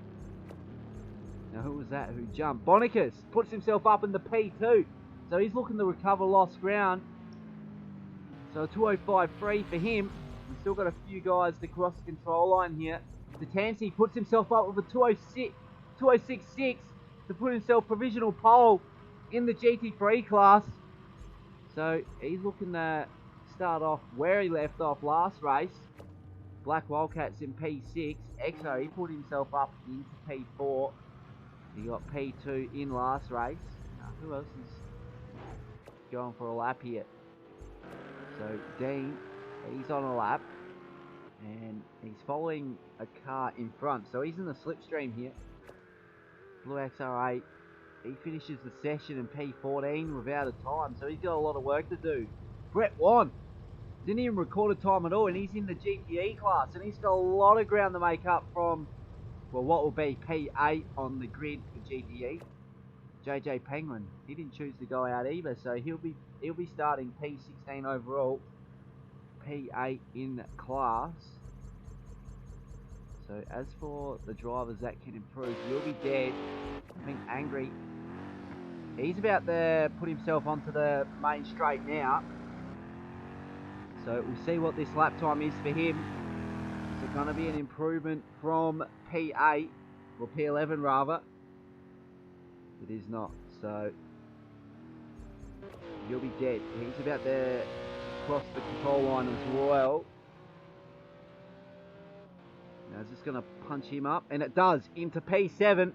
Now who was that who jumped? Bonicus puts himself up in the P2. So he's looking to recover lost ground. So a 205.3 for him. We've still got a few guys to cross the control line here. Tatansi puts himself up with a 206.6 to put himself provisional pole in the GT3 class. So he's looking to start off where he left off last race. Black Wildcat's in P6. Exo, he put himself up into P4. He got P2 in last race. Who else is going for a lap here? So Dean, he's on a lap. And he's following a car in front. So he's in the slipstream here. Blue XR8. He finishes the session in P14 without a time. So he's got a lot of work to do. Brett Wan didn't even record a time at all. And he's in the GTE class. And he's got a lot of ground to make up from, well, what will be P8 on the grid for GTE. JJ Penguin, he didn't choose to go out either. So he'll be starting P16 overall. P8 in class. So as for the drivers that can improve, you'll be dead. I think Angry, he's about to put himself onto the main straight now. So we'll see what this lap time is for him. Is it going to be an improvement from P8 or P11 rather? It is not. So you'll be dead. He's about to cross the control line as well. Now is this going to punch him up? And it does, into P7.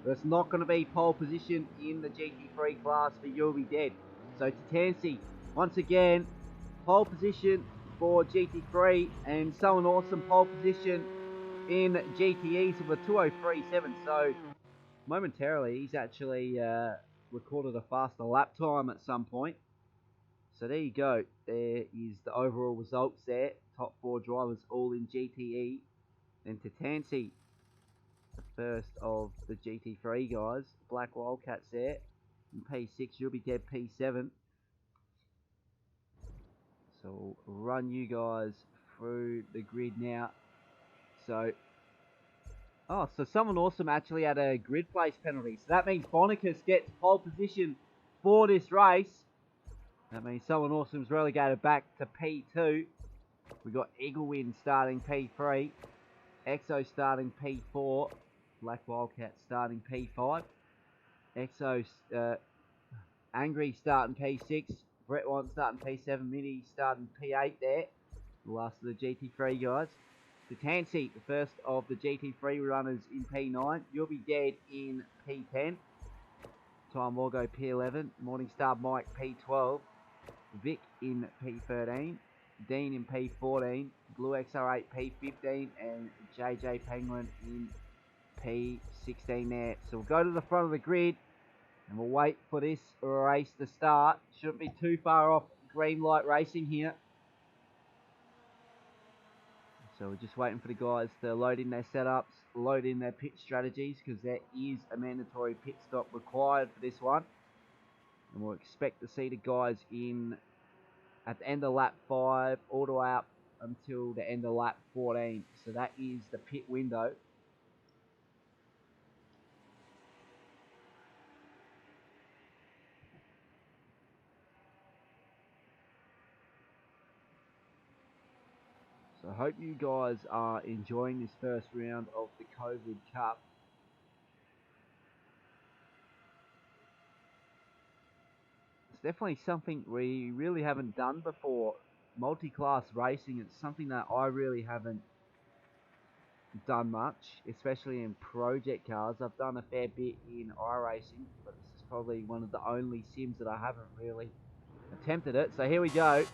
But it's not going to be pole position in the GT3 class for You'll Be Dead. So Tatansi, once again, pole position for GT3 and Someone Awesome pole position in GTEs with a 2:03.7. So momentarily he's actually recorded a faster lap time at some point. So there you go. There is the overall results there. Top 4 drivers all in GTE. And Tatansi, the first of the GT3 guys. Black Wildcats there. In P6, You'll Be Dead P7. So we'll run you guys through the grid now. So, so Someone Awesome actually had a grid place penalty. So that means Bonicus gets pole position for this race. That means Someone Awesome's relegated back to P2. We got Eaglewin starting P3. Exo starting P4. Black Wildcat starting P5. Exo Angry starting P6. Brett Wan starting P7. Mini starting P8 there. The last of the GT3 guys. Tatansi, the first of the GT3 runners in P9. You'll Be Dead in P10. Time will go P11. Morningstar Mike P12. Vic in P13. Dean in P14. Blue XR8 P15. And JJ Penguin in P16 there. So we'll go to the front of the grid. And we'll wait for this race to start. Shouldn't be too far off green light racing here. So we're just waiting for the guys to load in their setups, load in their pit strategies, because there is a mandatory pit stop required for this one. And we'll expect to see the guys in at the end of lap 5 all the way up until the end of lap 14. So that is the pit window. So I hope you guys are enjoying this first round of the COVID Cup. It's definitely something we really haven't done before. Multi-class racing, it's something that I really haven't done much, especially in project cars. I've done a fair bit in iRacing, but this is probably one of the only sims that I haven't really attempted it. So here we go.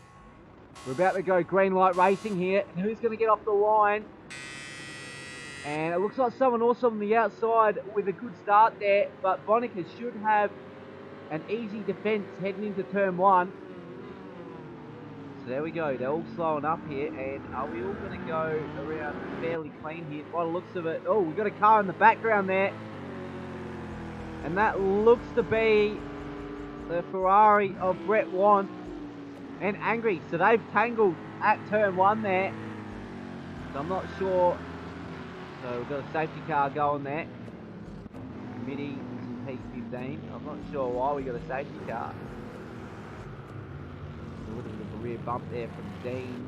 We're about to go green light racing here. And who's going to get off the line? And it looks like Someone Awesome on the outside with a good start there. But Bonica should have an easy defense heading into turn 1. So there we go. They're all slowing up here. And are we all going to go around fairly clean here? By the looks of it. Oh, we've got a car in the background there. And that looks to be the Ferrari of Brett Wan and Angry. So they've tangled at turn 1 there. So I'm not sure. So we've got a safety car going there. Mitty is in P15. I'm not sure why we got a safety car. A little bit of a rear bump there from Dean.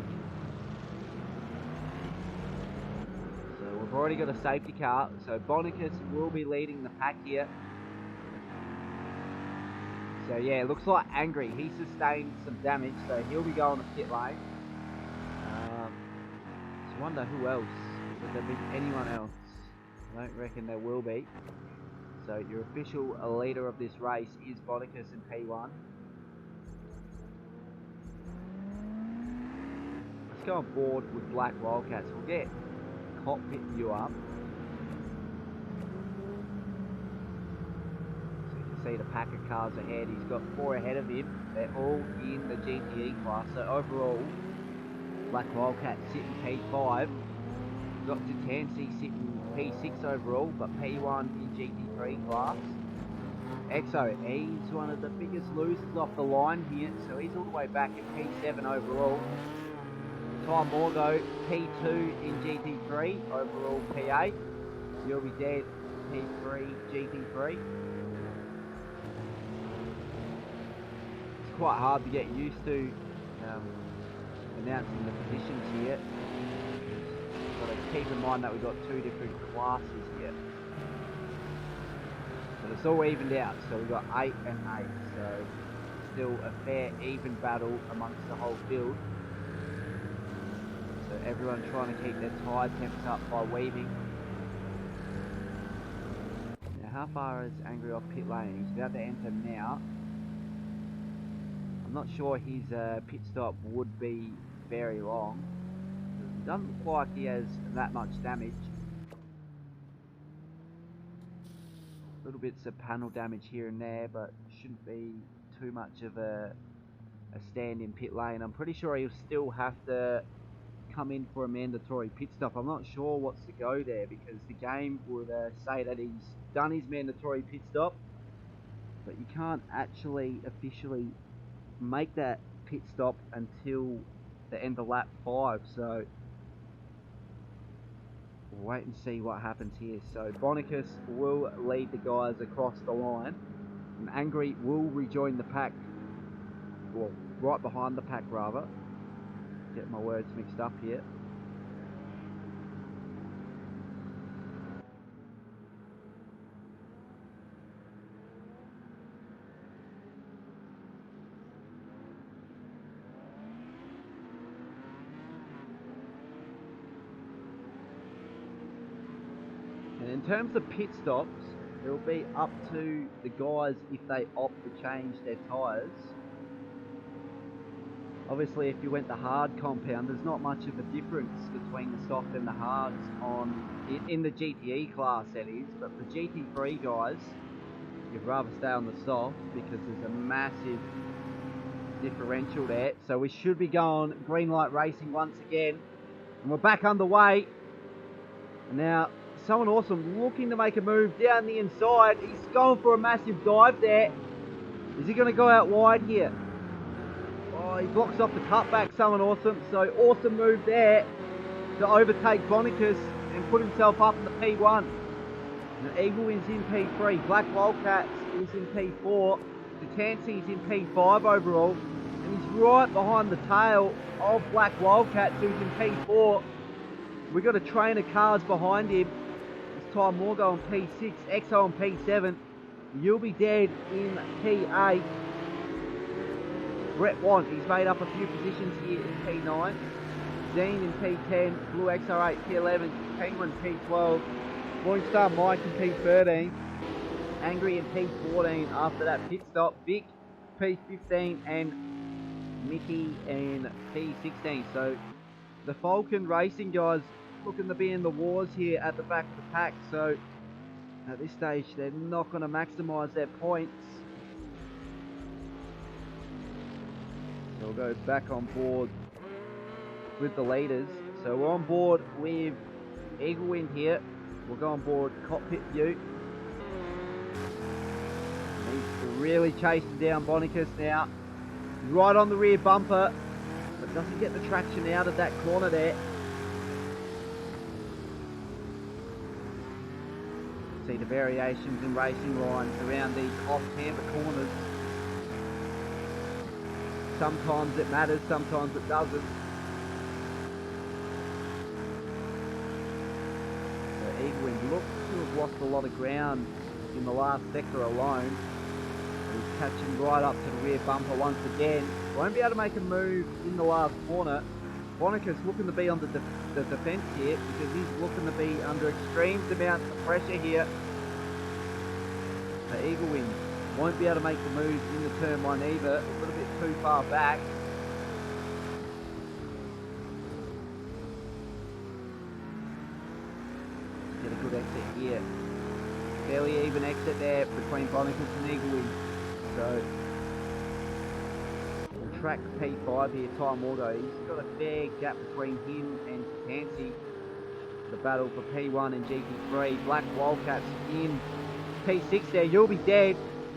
So we've already got a safety car. So Bonicus will be leading the pack here. So yeah, it looks like Angry. He sustained some damage, so he'll be going to pit lane. I wonder who else. Would there be anyone else? I don't reckon there will be. So your official leader of this race is Bonicus in P1. Let's go on board with Black Wildcats. We'll get cockpit view up. So you can see the pack of cars ahead. He's got 4 ahead of him. They're all in the GTE class. So overall, Black Wildcat sitting P5. Got Tatansi sitting P6 overall, but P1 in GT3 class. Exo, he's one of the biggest losers off the line here, so he's all the way back at P7 overall. Ty Morgo, P2 in GT3, overall P8. You'll be dead, P3, GT3. It's quite hard to get used to announcing the positions here. Got to keep in mind that we've got 2 different classes here. But it's all evened out, so we've got 8 and 8. So still a fair, even battle amongst the whole field. So everyone trying to keep their tyre temps up by weaving. Now how far is Angry off pit lane? He's about to enter now. I'm not sure his pit stop would be very long. It doesn't look like he has that much damage. Little bits of panel damage here and there, but shouldn't be too much of a stand in pit lane. I'm pretty sure he'll still have to come in for a mandatory pit stop. I'm not sure what's to go there, because the game would say that he's done his mandatory pit stop, but you can't actually officially make that pit stop until the end of lap 5, so we'll wait and see what happens here. So Bonicus will lead the guys across the line, and Angry will rejoin the pack, well, right behind the pack rather. Get my words mixed up here. And in terms of pit stops, it'll be up to the guys if they opt to change their tyres. Obviously, if you went the hard compound, there's not much of a difference between the soft and the hards in the GTE class, that is. But for GT3 guys, you'd rather stay on the soft because there's a massive differential there. So we should be going green light racing once again, and we're back underway. And now someone awesome looking to make a move down the inside. He's going for a massive dive there. Is he going to go out wide here? Oh, he blocks off the cutback, someone awesome. So awesome move there to overtake Bonicus and put himself up in the P1. And Eagle is in P3. Black Wildcats is in P4. Tatansi is in P5 overall. And he's right behind the tail of Black Wildcats, who's in P4. We've got a train of cars behind him. This time Morgo on P6, Exo on P7. You'll be dead in P8. Brett Want, he's made up a few positions here in P9. Dean in P10, Blue XR8 P11, Penguin P12, Morningstar Mike in P13, Angry in P14 after that pit stop, Vic P15 and Mickey in P16. So the Falcon Racing guys looking to be in the wars here at the back of the pack, so at this stage they're not going to maximise their points. So we'll go back on board with the leaders. So we're on board with Eagle Wind here. We'll go on board cockpit view. He's really chasing down Bonicus now. He's right on the rear bumper, but doesn't get the traction out of that corner there. See the variations in racing lines around these off-camber corners. Sometimes it matters, sometimes it doesn't. So Eaglewind looks to have lost a lot of ground in the last sector alone. He's catching right up to the rear bumper once again. Won't be able to make a move in the last corner. Bonica's looking to be on the defence here because he's looking to be under extreme amounts of pressure here. So Eaglewind won't be able to make the move in the turn one either. A little bit too far back. Get a good exit here. Fairly even exit there between Bonicus and Eaglewind. So we'll track P5 here, Time Auto. He's got a fair gap between him and Tansy. The battle for P1 and GP3. Black Wildcats in P6 there. You'll be dead.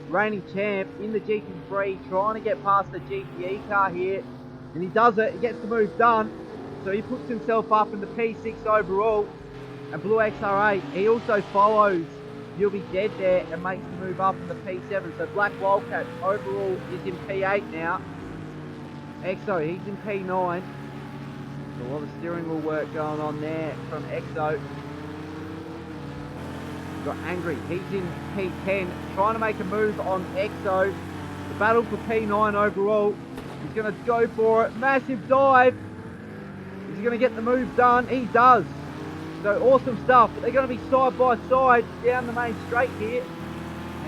Reigning champ in the GP3, trying to get past the GTE car here. And he does it. He gets the move done. So he puts himself up in the P6 overall. And Blue XR8, he also follows You'll Be Dead there and makes the move up in the P7. So Black Wildcat overall is in P8 now. Exo, he's in P9. So a lot of steering wheel work going on there from Exo. We've got Angry, he's in P10, trying to make a move on Exo. The battle for P9 overall. He's going to go for it. Massive dive. Is he going to get the move done? He does. So awesome stuff. But they're going to be side by side down the main straight here.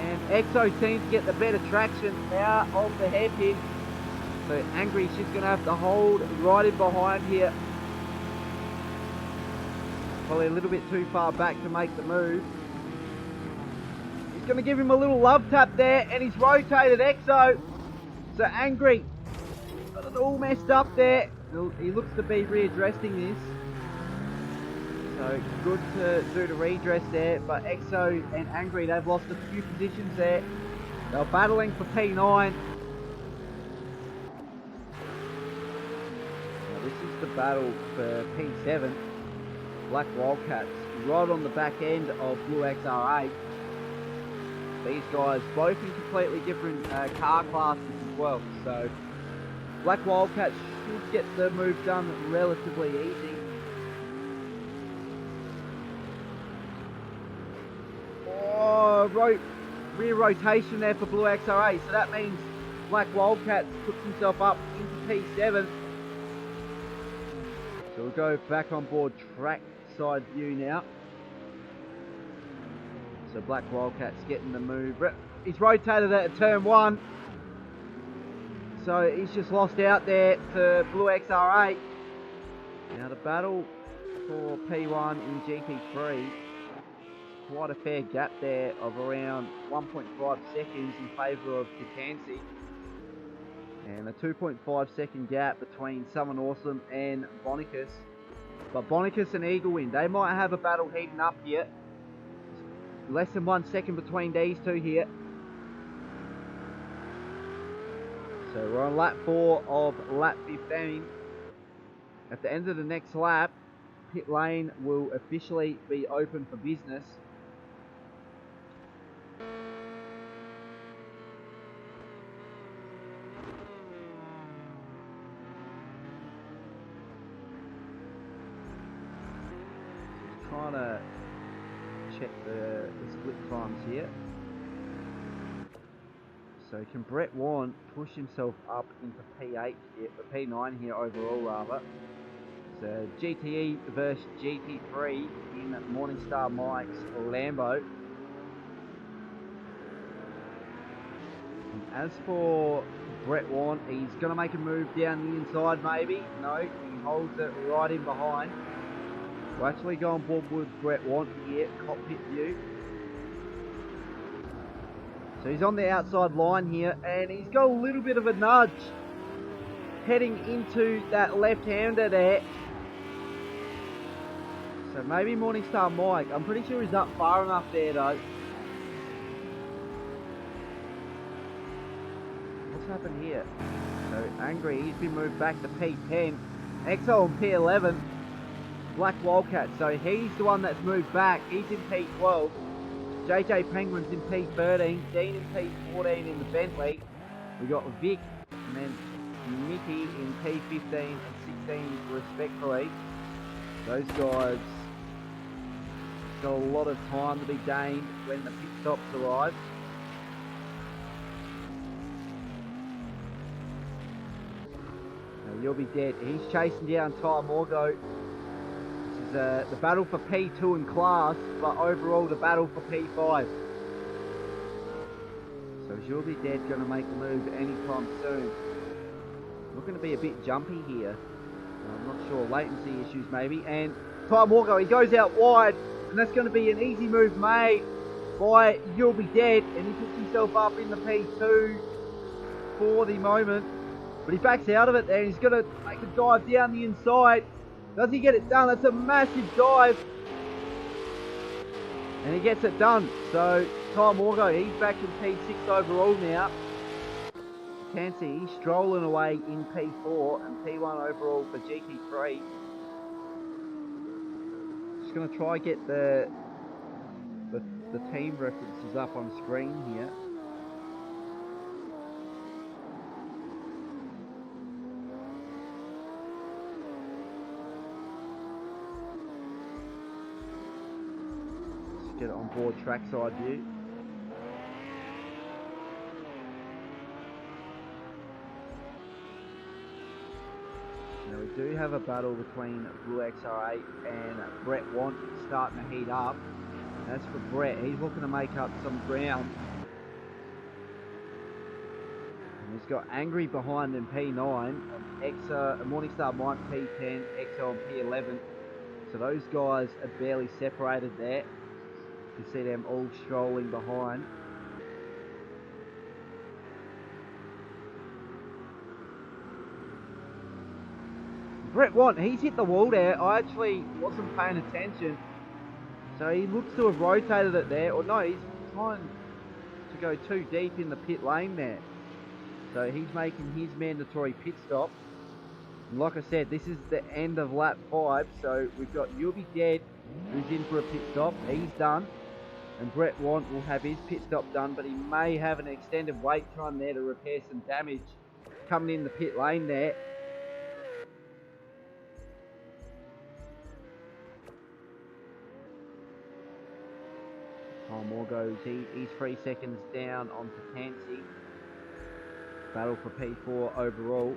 And Exo seems to get the better traction out of the hairpin. So Angry, she's going to have to hold right in behind here. Probably a little bit too far back to make the move. He's going to give him a little love tap there, and he's rotated Exo. So Angry got it all messed up there. He looks to be readdressing this. So good to do the redress there, but Exo and Angry, they've lost a few positions there. They're battling for P9. Now this is the battle for P7. Black Wildcats right on the back end of Blue XR8. These guys both in completely different car classes as well. So Black Wildcats should get the move done relatively easy. Oh, rear rotation there for Blue XR8. So that means Black Wildcats puts himself up into P7. So we'll go back on board track side view now. So Black Wildcat's getting the move. He's rotated at turn one. So he's just lost out there to Blue XR8. Now the battle for P1 in GP3. Quite a fair gap there of around 1.5 seconds in favour of Katansi. And a 2.5 second gap between Someone Awesome and Bonicus. But Bonicus and Eaglewind, they might have a battle heating up here. Less than 1 second between these two here. So we're on lap 4 of lap 15. At the end of the next lap, pit lane will officially be open for business. Trying to check the split times here. So can Brett Warren push himself up into P8 here, P9 here overall rather. So GTE versus GT3 in Morningstar Mike's Lambo. And as for Brett Warren, he's going to make a move down the inside maybe. No, he holds it right in behind. We'll actually go on board with Brett Warren here, cockpit view. So he's on the outside line here, and he's got a little bit of a nudge heading into that left-hander there. So maybe Morningstar Mike. I'm pretty sure he's up far enough there though. What's happened here? So Angry, he's been moved back to P10. Exo on P11. Black Wildcat, so he's the one that's moved back. He's in P12. JJ Penguin's in P13, Dean in P14 in the Bentley. We got Vic and then Mickey in P15 and 16 respectively. Those guys got a lot of time to be gained when the pit stops arrive. Now, you'll be dead. He's chasing down Ty Morgo. This is the battle for P2 in class, but overall the battle for P5. So you'll be dead going to make a move anytime soon. Looking to be a bit jumpy here. I'm not sure, latency issues maybe. And Ty Morgo, he goes out wide, and that's going to be an easy move made by You'll Be Dead, and he puts himself up in the P2 for the moment. But he backs out of it there, and he's going to make a dive down the inside. Does he get it done? That's a massive dive. And he gets it done. So Ty Morgo, he's back in P6 overall now. You can see he's strolling away in P4 and P1 overall for GT3. Just going to try get the team references up on screen here. Get it on board trackside view. Now we do have a battle between Blue XR8 and Brett Want starting to heat up. As for Brett, he's looking to make up some ground. And he's got Angry behind in P9, and Morningstar Mike P10, XO on P11. So those guys are barely separated there. You see them all strolling behind. Brett Want, he's hit the wall there. I actually wasn't paying attention. So he looks to have rotated it there. Or no, he's trying to go too deep in the pit lane there. So he's making his mandatory pit stop. And like I said, this is the end of lap 5. So we've got You'll Be Dead, who's in for a pit stop. He's done. And Brett Want will have his pit stop done, but he may have an extended wait time there to repair some damage coming in the pit lane there. Oh, more goes. He's 3 seconds down on Tansy. Battle for P4 overall.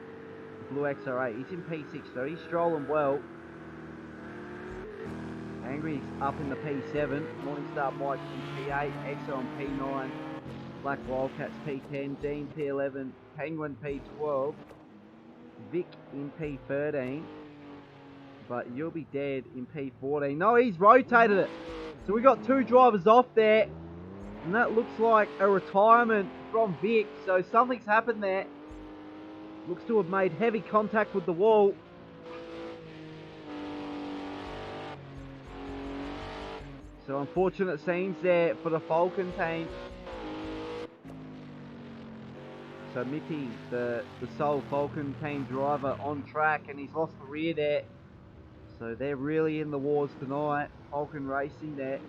Blue XR8, he's in P6, so he's strolling well. Angry's up in the P7, Morningstar Mike in P8, Exo on P9, Black Wildcats P10, Dean P11, Penguin P12, Vic in P13, but You'll Be Dead in P14. No, he's rotated it. So we got 2 drivers off there, and that looks like a retirement from Vic, so something's happened there. Looks to have made heavy contact with the wall. So unfortunate scenes there for the Falcon team. So Mickey, the sole Falcon team driver on track, and he's lost the rear there. So they're really in the wars tonight. Falcon Racing there.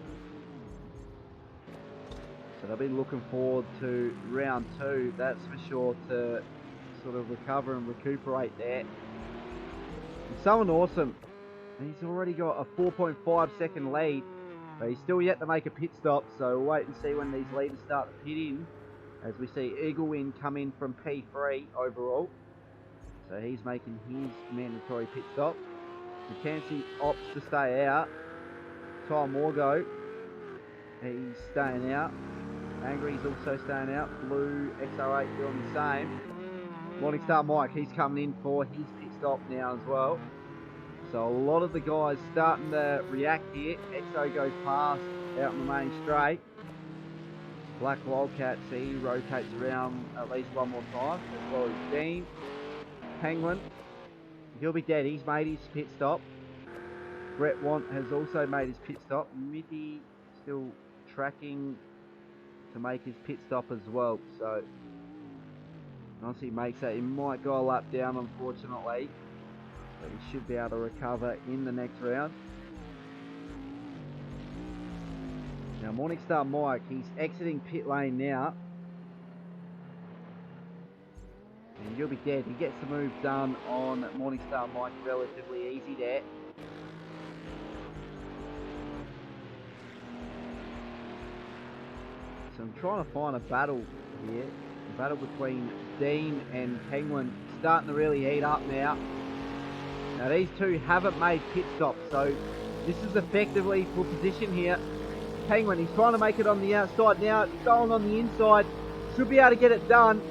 So they'll be looking forward to round 2, that's for sure, to sort of recover and recuperate there. And someone awesome. He's already got a 4.5 second lead. But he's still yet to make a pit stop, so we'll wait and see when these leaders start to pit in. As we see Eagle Win come in from P3 overall. So he's making his mandatory pit stop. Tansy opts to stay out. Ty Morgo, he's staying out. Angry's also staying out. Blue XR8 doing the same. Morningstar Mike, he's coming in for his pit stop now as well. So a lot of the guys starting to react here. XO goes past out in the main straight. Black Wildcat, he rotates around at least one more time, as well as Dean. Penguin, You'll Be Dead, he's made his pit stop. Brett Want has also made his pit stop. Mitty still tracking to make his pit stop as well. So once he makes that, he might go a lap down, unfortunately. But he should be able to recover in the next round. Now Morningstar Mike, he's exiting pit lane now. And you'll be dead. He gets the move done on Morningstar Mike relatively easy there. So I'm trying to find a battle here. A battle between Dean and Penguin starting to really heat up now. Now these two haven't made pit stops, so this is effectively for position here. Penguin, he's trying to make it on the outside now. It's going on the inside. Should be able to get it done.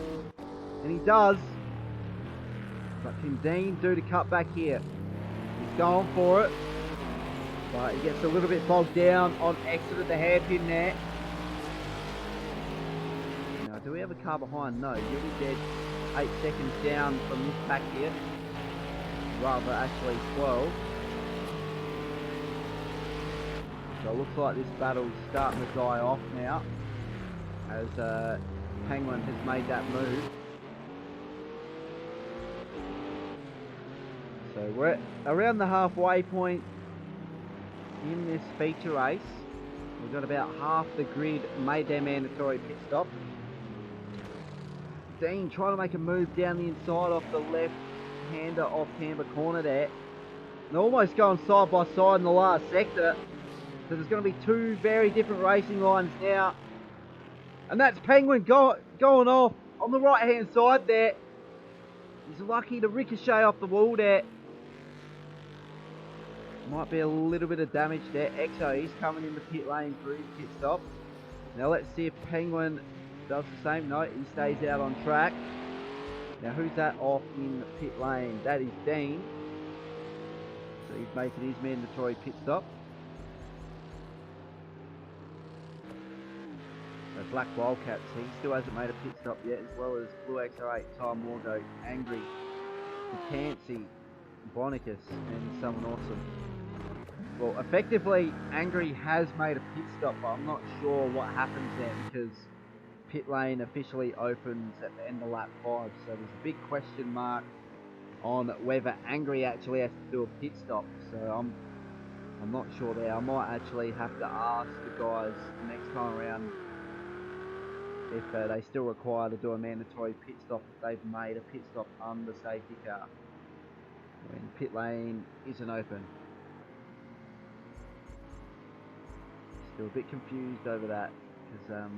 And he does. But can Dean do the cut back here? He's going for it. But he gets a little bit bogged down on exit of the hairpin there. Now, do we have a car behind? No. You'll be dead 8 seconds down from this back here. Rather, actually 12. So it looks like this battle's starting to die off now. As Penguin has made that move. So we're around the halfway point in this feature race. We've got about half the grid made their mandatory pit stop. Dean trying to make a move down the inside off the left-hander off Camber corner there. They're almost going side by side in the last sector. So there's going to be two very different racing lines now. And that's Penguin going off on the right-hand side there. He's lucky to ricochet off the wall there. Might be a little bit of damage there. Exo, he's coming in the pit lane through his pit stop. Now let's see if Penguin does the same. No, he stays out on track. Now who's that off in the pit lane? That is Dean. So he's making his mandatory pit stop. So Black Wildcats, he still hasn't made a pit stop yet, as well as Blue XR8, Time Morgo, Angry, Tansy, Bonicus, and Someone Awesome. Well, effectively, Angry has made a pit stop, but I'm not sure what happens there because pit lane officially opens at the end of lap 5. So there's a big question mark on whether Angry actually has to do a pit stop. So I'm not sure there. I might actually have to ask the guys next time around if they still require to do a mandatory pit stop if they've made a pit stop on the safety car when pit lane isn't open. Still a bit confused over that because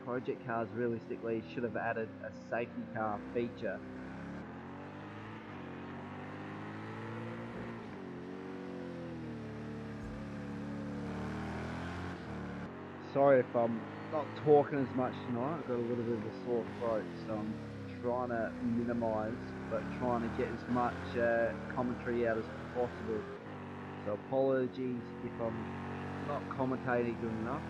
Project Cars realistically should have added a safety car feature. Sorry if I'm not talking as much tonight. I've got a little bit of a sore throat, so I'm trying to minimise, but trying to get as much commentary out as possible. So apologies if I'm not commentating good enough.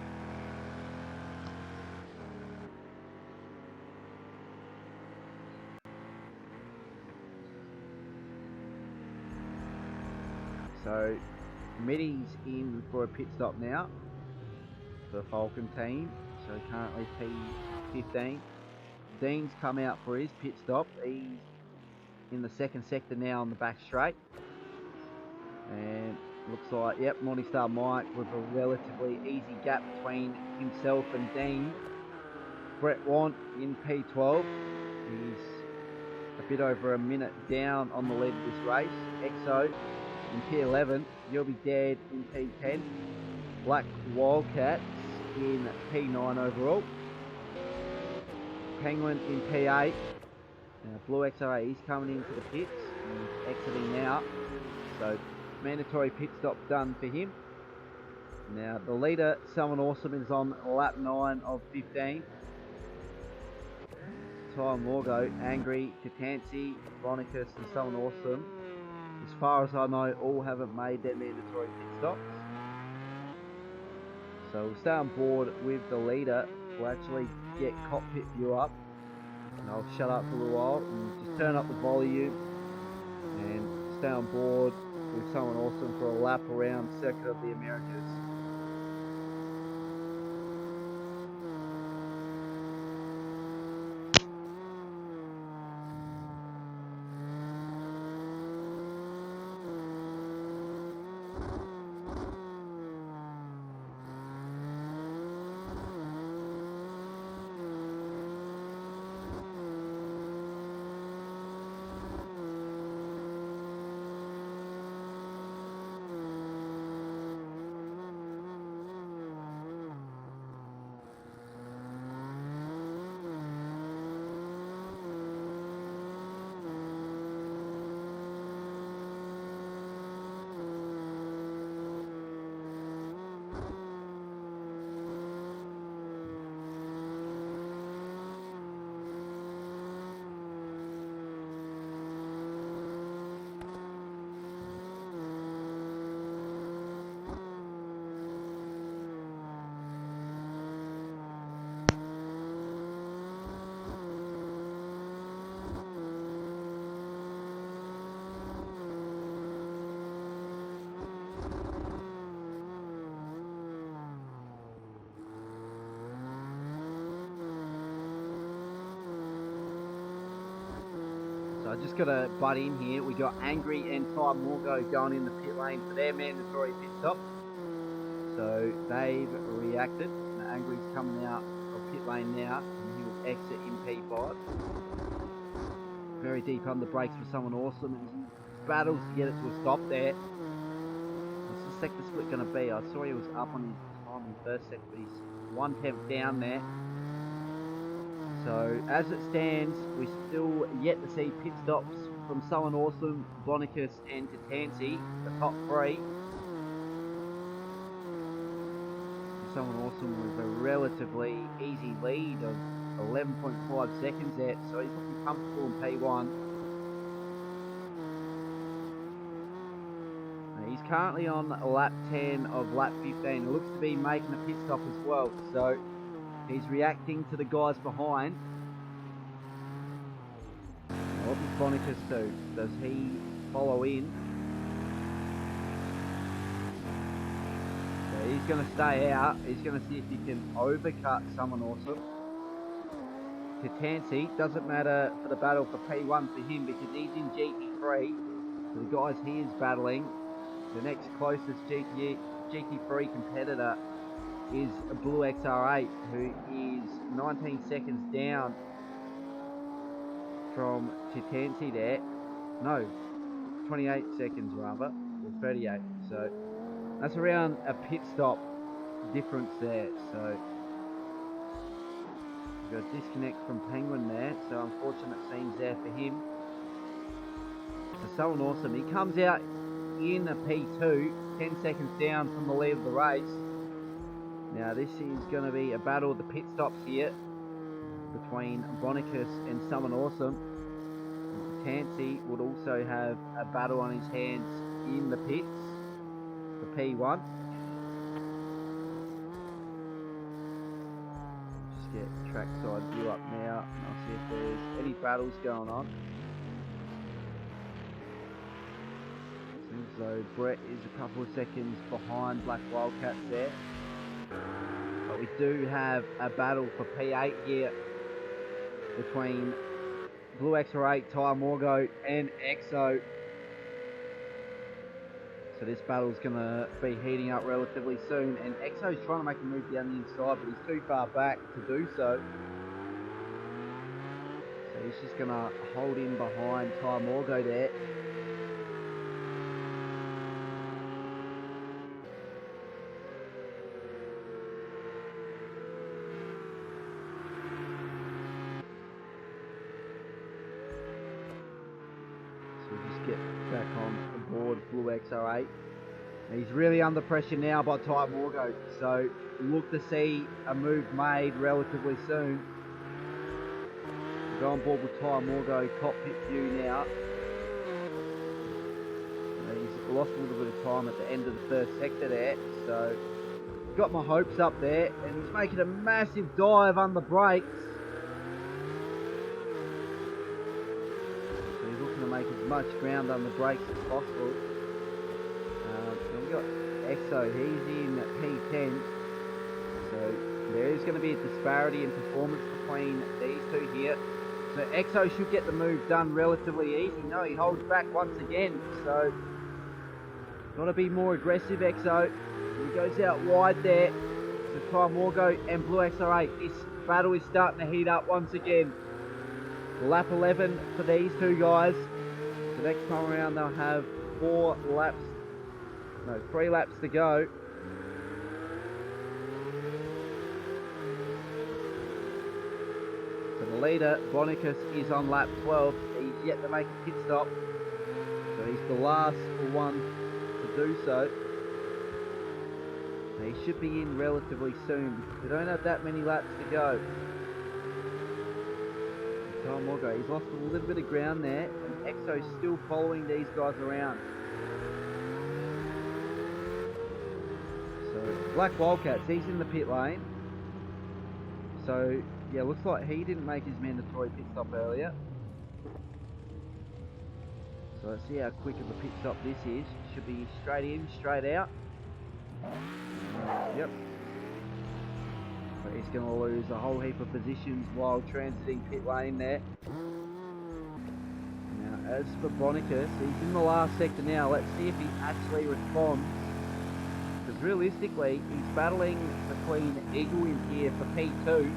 So Mitty's in for a pit stop now for the Falcon team. So currently P15. Dean's come out for his pit stop. He's in the second sector now on the back straight. And looks like, yep, Morningstar Mike with a relatively easy gap between himself and Dean. Brett Want in P12. He's a bit over a minute down on the lead of this race. Exo in P11. You'll be dead in P10. Black Wildcats in P9 overall. Penguin in P8. Blue XRA, he's coming into the pits and exiting now. So mandatory pit stop done for him. Now the leader, Someone Awesome, is on lap 9 of 15. Time Morgo, Angry, Tansy, Bonicus and Someone Awesome, as far as I know, all haven't made their mandatory pit stops. So we'll stay on board with the leader. We'll actually get cockpit view up. And I'll shut up for a little while and just turn up the volume and stay on board with Someone Awesome for a lap around Circuit of the Americas. So I just got to butt in here. We got Angry and Ty Morgo going in the pit lane for their mandatory pit stop. So they've reacted. Now Angry's coming out of pit lane now, and he will exit in P5. Very deep under brakes for someone awesome, and he battles to get it to a stop there. What's the sector split going to be? I saw he was up on his time in first sector, but he's 1/10 down there. So as it stands, we still yet to see pit stops from Someone Awesome, Bonicus and Tatansi, the top three. Someone Awesome with a relatively easy lead of 11.5 seconds there, so he's looking comfortable in P1. He's currently on lap 10 of lap 15. He looks to be making a pit stop as well, so he's reacting to the guys behind. Now, what does Bonicus do? Does he follow in? So he's going to stay out. He's going to see if he can overcut Someone Awesome. Tatansi, doesn't matter for the battle for P1 for him because he's in GT3. So the guys he is battling, the next closest GT3 competitor is a Blue XR8, who is 19 seconds down from Tatansi there. No, 28 seconds rather, or 38. So that's around a pit stop difference there. So we've got a disconnect from Penguin there. So unfortunate scenes there for him. So Someone Awesome, he comes out in a P2, 10 seconds down from the lead of the race. Now this is going to be a battle of the pit stops here between Bonicus and Someone Awesome. Tatansi would also have a battle on his hands in the pits for P1. Just get trackside view up now and I'll see if there's any battles going on. Seems as though Brett is a couple of seconds behind Black Wildcats there. But we do have a battle for P8 here between Blue XR8, Ty Morgo and EXO. So this battle's going to be heating up relatively soon, and EXO's trying to make a move down the inside, but he's too far back to do so. So he's just going to hold in behind Ty Morgo there. Get back on board Blue XR8. He's really under pressure now by Ty Morgo, so look to see a move made relatively soon. Go on board with Ty Morgo, cockpit view now. He's lost a little bit of time at the end of the first sector there, so got my hopes up there, and he's making a massive dive under brakes. Make as much ground on the brakes as possible. We've got EXO, he's in P10, so there is going to be a disparity in performance between these two here. So EXO should get the move done relatively easy. No, he holds back once again, so got to be more aggressive, EXO. He goes out wide there. So Ty Morgo and Blue XR8, this battle is starting to heat up once again. Lap 11 for these two guys. So next time around they'll have 3 laps to go. So the leader, Bonicus, is on lap 12. He's yet to make a pit stop. So he's the last one to do so. He should be in relatively soon because we don't have that many laps to go. Ty Morgo, he's lost a little bit of ground there, and EXO's still following these guys around. So Black Wildcats, he's in the pit lane. So yeah, looks like he didn't make his mandatory pit stop earlier. So let's see how quick of a pit stop this is. Should be straight in, straight out. Yep. But he's going to lose a whole heap of positions while transiting pit lane there. Now as for Bonicus, he's in the last sector now. Let's see if he actually responds. Because realistically, he's battling between Eaglewin here for P2.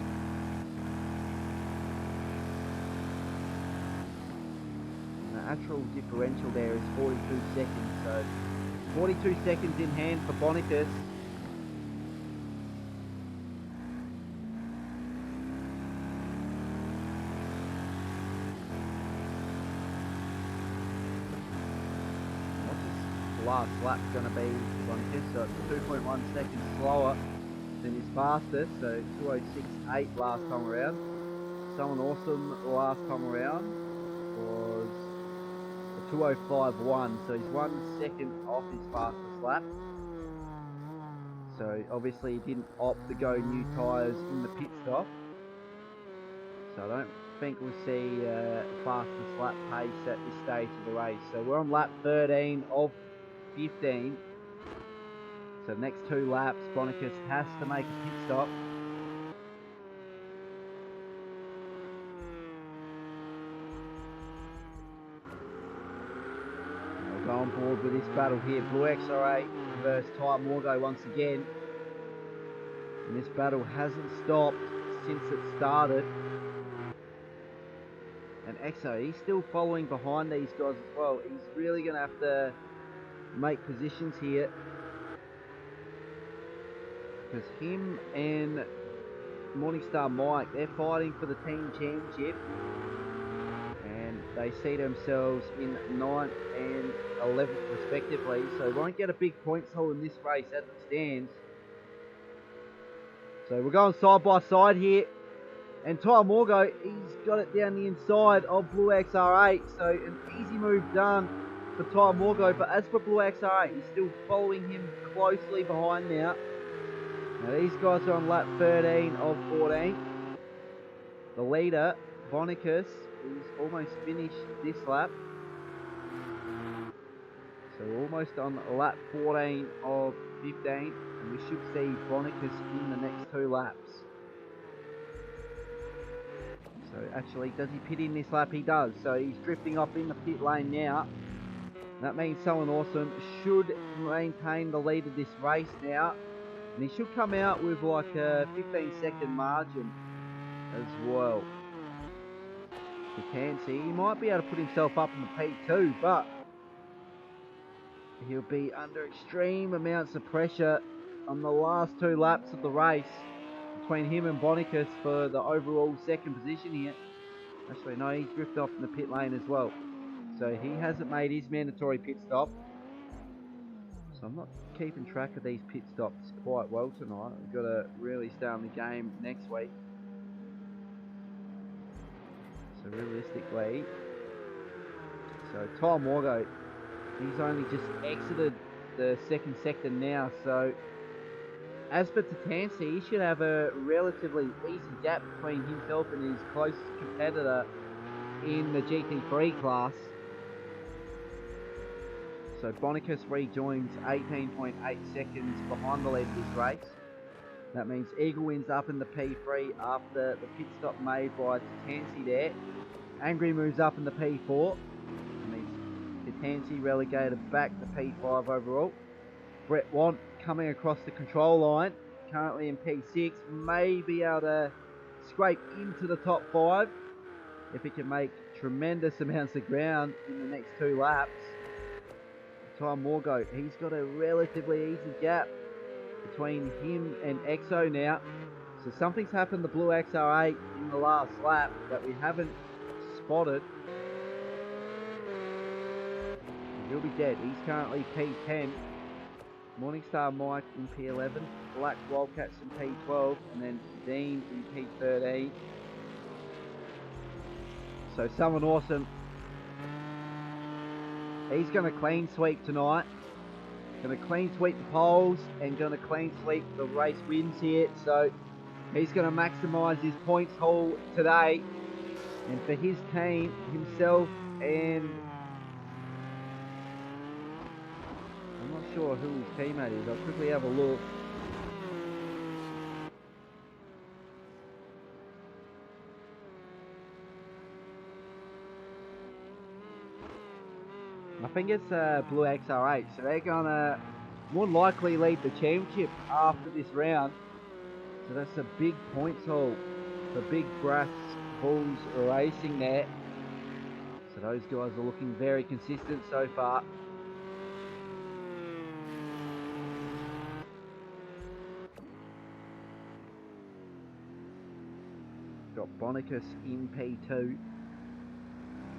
And the actual differential there is 42 seconds. So 42 seconds in hand for Bonicus. Last lap's going to be Bonicus, so it's 2.1 seconds slower than his fastest, so 2:06.8 last time around. Someone awesome last time around was a 2:05.1, so he's 1 second off his fastest lap. So obviously he didn't opt to go new tyres in the pit stop, so I don't think we'll see fastest lap pace at this stage of the race. So we're on lap 13 of 15. So next 2 laps, Bonicus has to make a pit stop. We'll go on board with this battle here. Blue XR8 versus Ty Morgo once again. And this battle hasn't stopped since it started. And XO, he's still following behind these guys as well. He's really going to have to make positions here, because him and Morningstar Mike, they're fighting for the team championship, and they see themselves in 9th and 11th respectively, so they won't get a big points haul in this race as it stands. So we're going side by side here, and Ty Morgo, he's got it down the inside of Blue XR8, so an easy move done for Ty Morgo. But as for Blue XR8, he's still following him closely behind now. Now these guys are on lap 13 of 14. The leader, Bonicus, is almost finished this lap. So we're almost on lap 14 of 15, and we should see Bonicus in the next 2 laps. So actually, does he pit in this lap? He does. So he's drifting off in the pit lane now. That means someone awesome should maintain the lead of this race now. And he should come out with like a 15-second margin as well. You can see he might be able to put himself up in the P2, but he'll be under extreme amounts of pressure on the last 2 laps of the race between him and Bonicus for the overall second position here. Actually, no, he's drifted off in the pit lane as well. So he hasn't made his mandatory pit stop. So I'm not keeping track of these pit stops quite well tonight. We've got to really stay on the game next week. So realistically, so Ty Morgo, he's only just exited the second sector now. So as for Tatansi, he should have a relatively easy gap between himself and his closest competitor in the GT3 class. So Bonicus rejoins 18.8 seconds behind the lead of this race. That means Eaglewin's up in the P3 after the pit stop made by Tatansi there. Angry moves up in the P4. That means Tatansi relegated back to P5 overall. Brett Want coming across the control line, currently in P6, may be able to scrape into the top 5 if he can make tremendous amounts of ground in the next 2 laps. Ty Morgo, he's got a relatively easy gap between him and EXO now. So something's happened to Blue XR8 in the last lap that we haven't spotted. He'll be dead. He's currently P10. Morningstar Mike in P11. Black Wildcats in P12. And then Dean in P13. So someone awesome. He's going to clean sweep tonight. Going to clean sweep the poles and going to clean sweep the race wins here. So he's going to maximise his points haul today. And for his team, himself and... I'm not sure who his teammate is. I'll quickly have a look. I think it's Blue XR8, so they're gonna more than likely lead the championship after this round. So that's a big points haul for Big Brass Bulls Racing there. So those guys are looking very consistent so far. Got Bonicus in P2.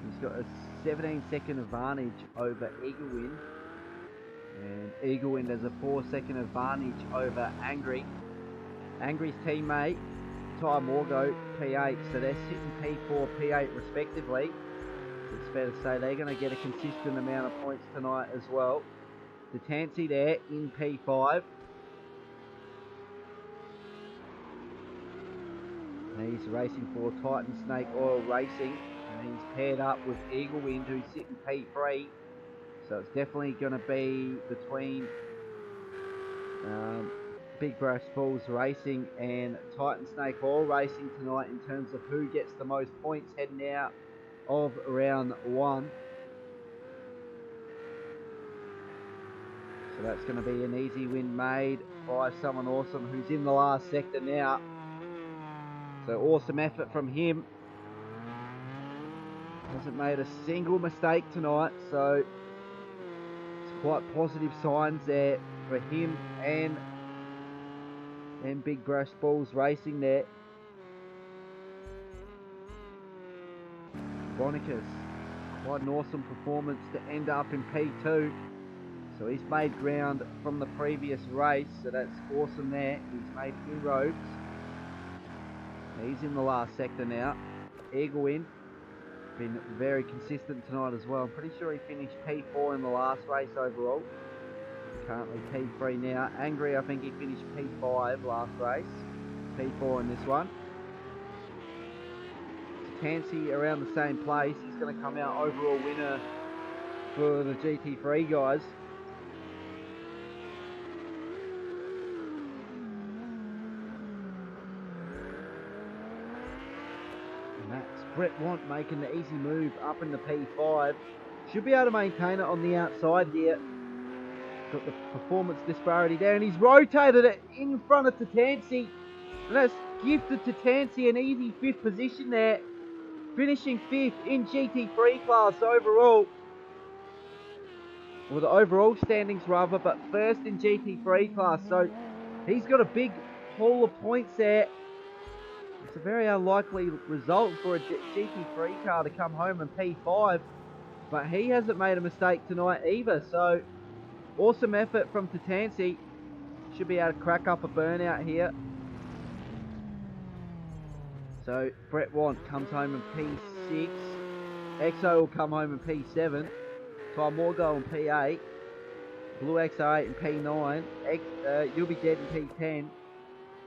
He's got a 17-second advantage over Eaglewind. And Eaglewind has a 4-second advantage over Angry. Angry's teammate, Ty Morgo, P8. So they're sitting P4, P8 respectively. It's fair to say they're going to get a consistent amount of points tonight as well. Detancy there in P5. And he's racing for Titan Snake Oil Racing. And he's paired up with Eaglewind, who's sitting P3. So it's definitely going to be between Big Brass Bulls Racing and Titan Snake Oil Racing tonight in terms of who gets the most points heading out of round 1. So that's going to be an easy win made by someone awesome who's in the last sector now. So awesome effort from him. Hasn't made a single mistake tonight, so it's quite positive signs there for him and Big Brass Bulls Racing there. Bonicus, quite an awesome performance to end up in P2. So he's made ground from the previous race, so that's awesome there. He's made inroads. He's in the last sector now. Eaglewind, been very consistent tonight as well. I'm pretty sure he finished P4 in the last race overall. Currently P3 now. Angry, I think he finished P5 last race. P4 in this one. Tansy around the same place. He's going to come out overall winner for the GT3 guys. And that's Brett Want making the easy move up in the P5. Should be able to maintain it on the outside here. Got the performance disparity there, and he's rotated it in front of Tatansi. And that's gifted Tatansi an easy 5th position there. Finishing 5th in GT3 class overall. Well, the overall standings rather, but 1st in GT3 class. So he's got a big haul of points there. It's a very unlikely result for a GT3 car to come home in P5. But he hasn't made a mistake tonight either. So awesome effort from Tatansi. Should be able to crack up a burnout here. So Brett Want comes home in P6. Exo will come home in P7. Ty Morgo in P8. Blue XR8 in P9. You'll Be Dead in P10.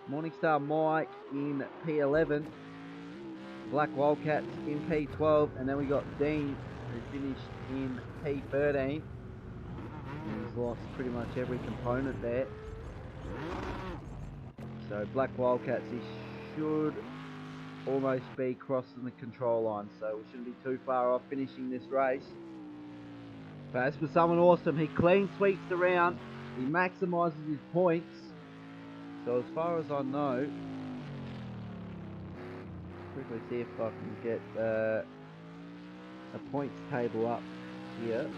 Morningstar Mike in P11. Black Wildcats in P12. And then we got Dean, who finished in P13. He's lost pretty much every component there. So Black Wildcats, he should almost be crossing the control line, so we shouldn't be too far off finishing this race. But as for someone awesome, he clean sweeps the round, he maximises his points. So as far as I know, quickly see if I can get a points table up here.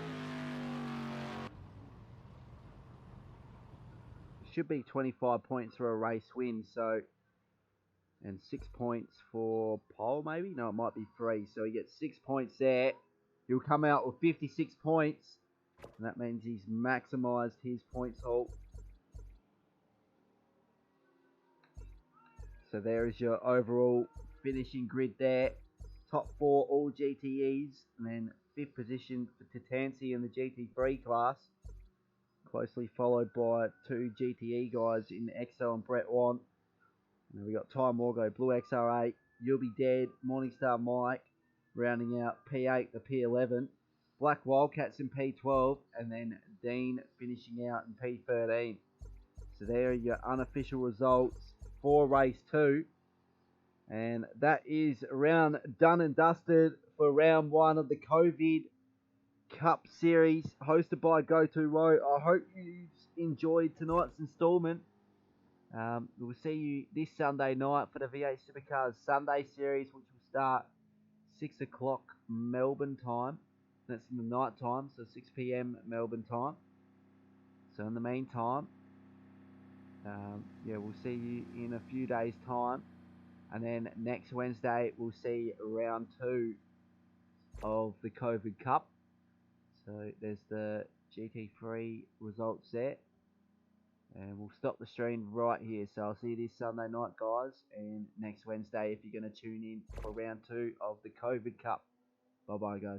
Should be 25 points for a race win, so, and 6 points for pole maybe? No, it might be 3, so he gets 6 points there. He'll come out with 56 points, and that means he's maximised his points haul. So there is your overall finishing grid there. Top 4 all GTEs, and then 5th position for Tatansi in the GT3 class. Closely followed by 2 GTE guys in Exo and Brett Want. And then we got Ty Morgo, Blue XR8, You'll Be Dead, Morningstar Mike, rounding out P8 to P11. Black Wildcats in P12, and then Dean finishing out in P13. So there are your unofficial results for race 2. And that is round done and dusted for round 1 of the COVID Cup Series hosted by Go2Whoa. I hope you enjoyed tonight's instalment. We'll see you this Sunday night for the V8 Supercars Sunday Series, which will start 6 o'clock Melbourne time. That's in the night time, so 6 p.m. Melbourne time. So in the meantime, yeah, we'll see you in a few days' time. And then next Wednesday, we'll see round 2 of the COVID Cup. So there's the GT3 results there. And we'll stop the stream right here. So I'll see you this Sunday night, guys. And next Wednesday if you're going to tune in for round 2 of the COVID Cup. Bye-bye, guys.